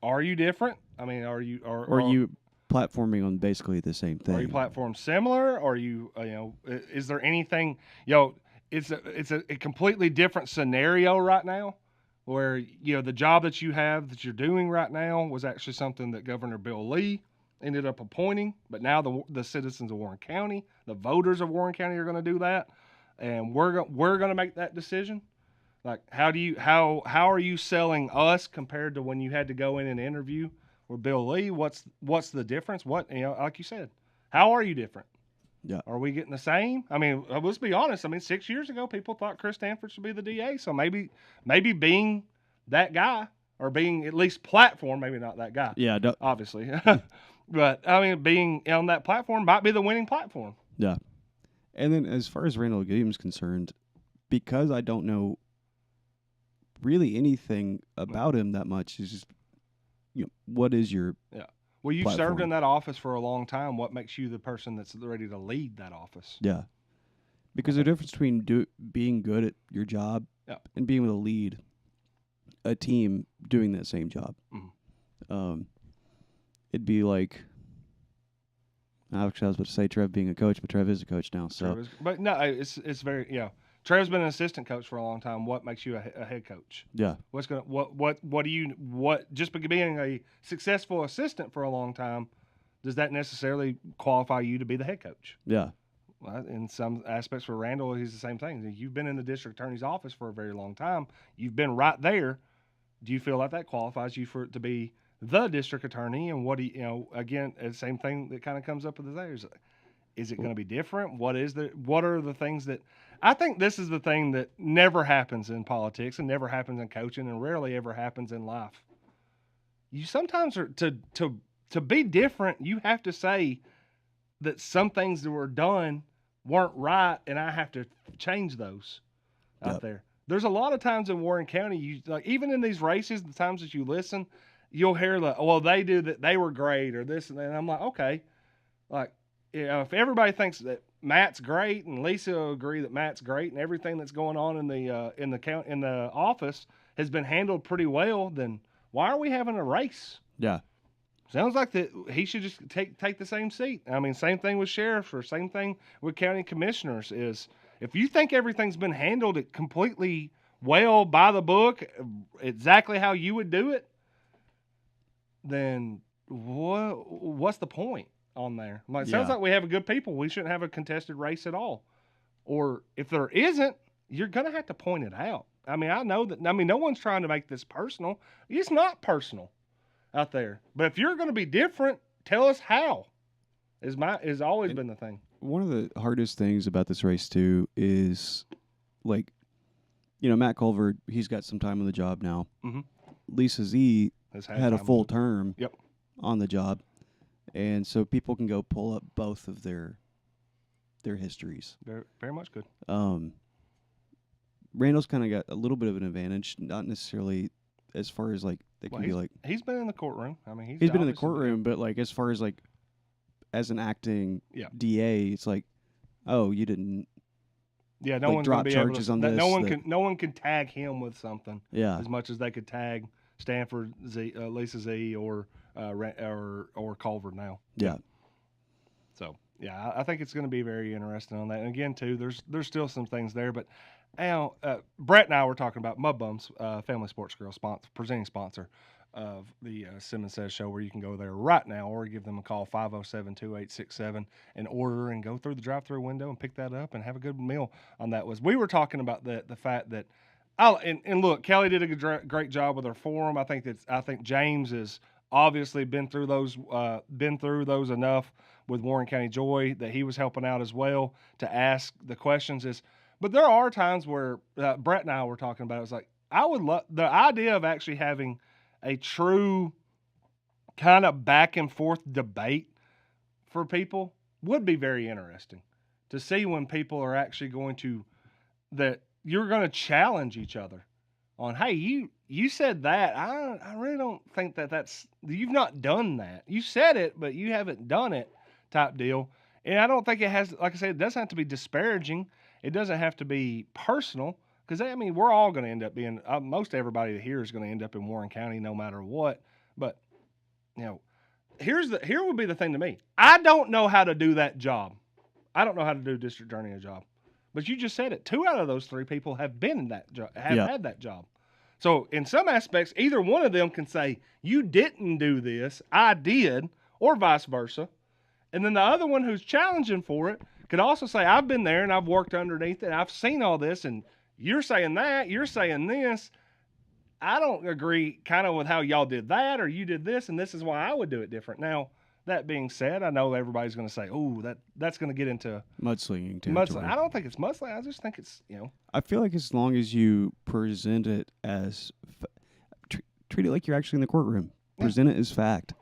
Are you different? I mean, are you you platforming on basically the same thing? Are you platform similar? Or are you is there anything it's a completely different scenario right now, where the job that you're doing right now was actually something that Governor Bill Lee ended up appointing, but now the citizens of Warren County, the voters of Warren County, are going to do that, and we're going to make that decision. Like, how are you selling us compared to when you had to go in and interview with Bill Lee? What's the difference? Like you said, how are you different? Yeah. Are we getting the same? I mean, let's be honest. I mean, 6 years ago, people thought Chris Stanford should be the DA. So maybe being that guy, or being at least platform, maybe not that guy. Yeah. Obviously. But I mean, being on that platform might be the winning platform. Yeah. And then as far as Randall Gilliam's concerned, because I don't know really anything about him that much, is just, what is your Well, you've platform? served in that office for a long time. What makes you the person that's ready to lead that office? Yeah. Because the difference between being good at your job and being able to lead a team doing that same job. Mm-hmm. It'd be like, Actually, I was about to say Trev being a coach, but Trev is a coach now. So But no, it's very Trev's been an assistant coach for a long time. What makes you a head coach? yeah, What do you just being a successful assistant for a long time, does that necessarily qualify you to be the head coach? yeah. Well, in some aspects for Randall, he's the same thing. You've been in the district attorney's office for a very long time. You've been right there. Do you feel like that qualifies you for to be the district attorney? And what do you again, the same thing that kind of comes up with the there is it going to be different? What are the things that I think this is the thing that never happens in politics and never happens in coaching and rarely ever happens in life. You sometimes are to be different, you have to say that some things that were done weren't right and I have to change those out there. There's a lot of times in Warren County, you like even in these races, the times that you listen, you'll hear they do that, they were great or this and that. And I'm like, okay, like if everybody thinks that Matt's great and Lisa will agree that Matt's great and everything that's going on in the office has been handled pretty well, then why are we having a race? Yeah. Sounds like that he should just take the same seat. I mean, same thing with sheriffs or same thing with county commissioners is if you think everything's been handled completely well by the book, exactly how you would do it, then what's the point on there? Like, it sounds like we have a good people. We shouldn't have a contested race at all. Or if there isn't, you're going to have to point it out. I mean, I know that. I mean, no one's trying to make this personal. It's not personal out there. But if you're going to be different, tell us how. Is always been the thing. One of the hardest things about this race too is, like, Matt Culver. He's got some time on the job now. Mm-hmm. Lisa Z had a full term. Yep. On the job, and so people can go pull up both of their histories. Very, very much good. Randall's kind of got a little bit of an advantage, not necessarily as far as like they can be like he's been in the courtroom. I mean, he's been in the courtroom, but like as far as like as an acting DA, it's like, oh, you didn't. Yeah, no one's drop gonna be charges able to, on this. No one can tag him with something. Yeah. As much as they could tag Stanford Z, Lisa Z, or Culver now. Yeah. So yeah, I think it's going to be very interesting on that. And again, too, there's still some things there, but now Brett and I were talking about Mud Bums, Family Sports Grill presenting sponsor of the Simmons Says show, where you can go there right now or give them a call 507-2867 and order and go through the drive-through window and pick that up and have a good meal on that. We were talking about the fact that and look, Kelly did a great job with her forum. I think James has obviously been through those enough with Warren County Joy that he was helping out as well to ask the questions. But there are times where Brett and I were talking about it. It was like I would love the idea of actually having a true kind of back and forth debate for people would be very interesting to see when people are actually going to that. You're going to challenge each other on, hey, you said that. I really don't think that's, you've not done that. You said it, but you haven't done it type deal. And I don't think it has, like I said, it doesn't have to be disparaging. It doesn't have to be personal because, I mean, we're all going to end up being, most everybody here is going to end up in Warren County no matter what. But, here would be the thing to me. I don't know how to do that job. I don't know how to do district attorney job. But you just said it. 2 out of those 3 people have been in that job, had that job. So in some aspects, either one of them can say, you didn't do this, I did, or vice versa. And then the other one who's challenging for it could also say, I've been there and I've worked underneath it. And I've seen all this and you're saying that, you're saying this. I don't agree kind of with how y'all did that or you did this and this is why I would do it different. Now, that being said, I know everybody's going to say, "Oh, that's going to get into mudslinging territory." I don't think it's mudslinging. I just think it's I feel like as long as you present it as treat it like you're actually in the courtroom, present it as fact.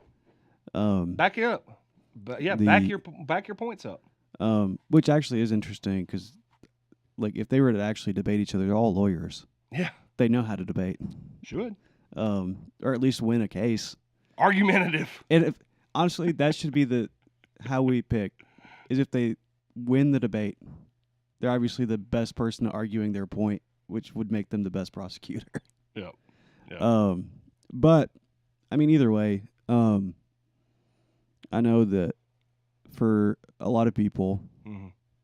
Back it up, but back your points up. Which actually is interesting because, like, if they were to actually debate each other, they're all lawyers. Yeah, they know how to debate. Should, or at least win a case. Argumentative, and honestly, that should be how we pick, is if they win the debate, they're obviously the best person arguing their point, which would make them the best prosecutor. Yeah. But, I mean, either way, I know that for a lot of people,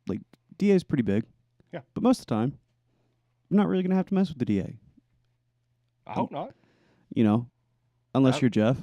like DA is pretty big. Yeah. But most of the time, I'm not really going to have to mess with the DA. I hope not. You know, unless you're Jeff.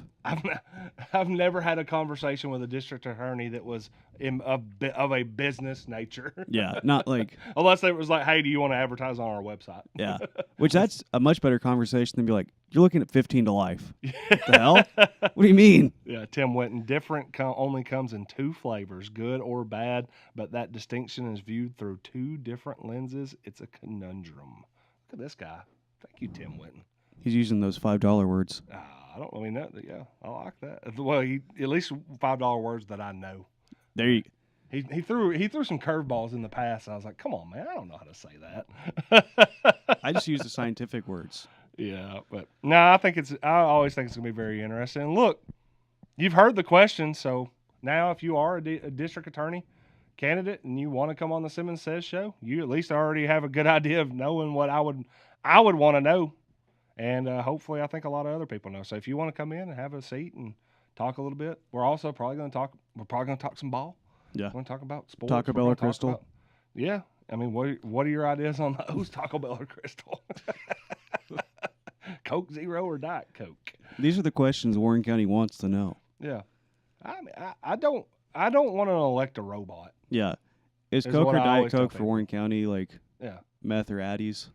I've never had a conversation with a district attorney that was of a business nature. Yeah, not like Unless it was like, hey, do you want to advertise on our website? yeah, which that's a much better conversation than be like, you're looking at 15 to life. What the hell? What do you mean? Yeah, Tim Winton. Different only comes in two flavors, good or bad, but that distinction is viewed through two different lenses. It's a conundrum. Look at this guy. Thank you, Tim Winton. He's using those $5 words. I don't really know. Yeah, I like that. Well, at least $5 words that I know. There you. He threw some curveballs in the past. And I was like, come on, man, I don't know how to say that. I just use the scientific words. Yeah, but no, I always think it's gonna be very interesting. And look, you've heard the question, so now if you are a district attorney candidate and you want to come on the Simmons Says show, you at least already have a good idea of knowing what I would want to know. And hopefully, I think a lot of other people know. So if you want to come in and have a seat and talk a little bit, we're also probably going to talk. We're probably going to talk some ball. Yeah. We're going to talk about sports. Taco Bell or Crystal. Yeah. I mean, what are your ideas on those? Taco Bell or Crystal? Coke Zero or Diet Coke? These are the questions Warren County wants to know. Yeah. I mean, I don't want to elect a robot. Yeah. Is Is Coke what or I Diet always tell Coke for people. Warren County like Yeah. meth or Addies?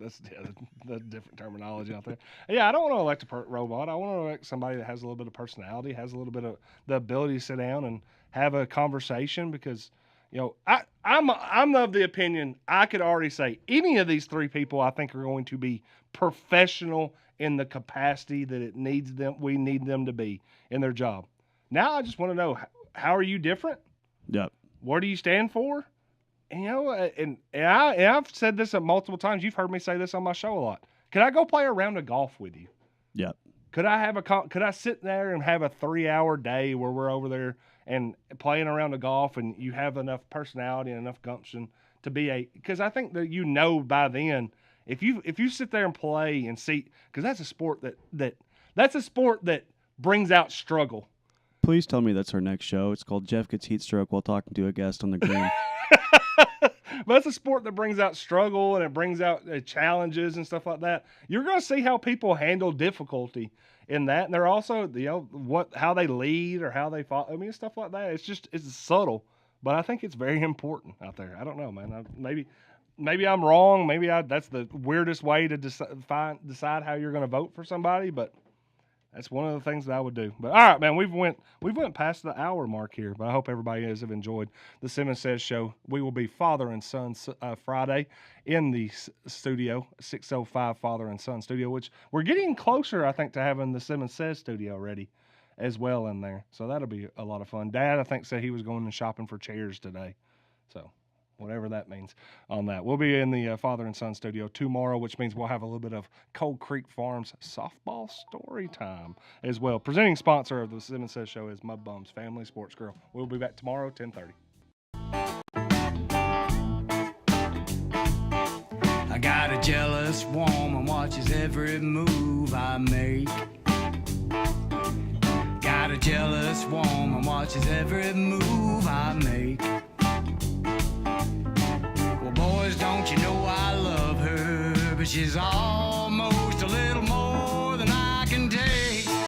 That's different terminology out there. Yeah, I don't want to elect a robot. I want to elect somebody that has a little bit of personality, has a little bit of the ability to sit down and have a conversation. Because, you know, I'm of the opinion I could already say any of these three people I think are going to be professional in the capacity that we need them to be in their job. Now I just want to know, how are you different? Yep. What do you stand for? And, you know, and I've said this multiple times. You've heard me say this on my show a lot. Could I go play a round of golf with you? Yep. Could I sit there and have a 3-hour day where we're over there and playing around the golf, and you have enough personality and enough gumption to be because I think that by then, if you sit there and play and see, because that's a sport that brings out struggle. Please tell me that's our next show. It's called Jeff Gets Heat Stroke While Talking to a Guest on the Green. But it's a sport that brings out struggle and it brings out challenges and stuff like that. You're going to see how people handle difficulty in that, and they're also, you know, how they lead or how they follow. I mean, stuff like that. It's subtle, but I think it's very important out there. I don't know, man. Maybe I'm wrong. Maybe that's the weirdest way to decide how you're going to vote for somebody, but that's one of the things that I would do. But all right, man, we've went past the hour mark here, but I hope everybody has enjoyed the Simmons Says show. We will be father and son Friday in the studio, 605 Father and Son studio, which we're getting closer, I think, to having the Simmons Says studio ready as well in there. So that'll be a lot of fun. Dad, I think, said he was going and shopping for chairs today. So whatever that means on that. We'll be in the Father and Son studio tomorrow, which means we'll have a little bit of Cold Creek Farms softball story time as well. Presenting sponsor of the Simmons Says show is Mud Bums Family Sports Grill. We'll be back tomorrow, 10:30. I got a jealous woman, watches every move I make. Got a jealous woman, watches every move I make. Well, boys, don't you know I love her, but she's all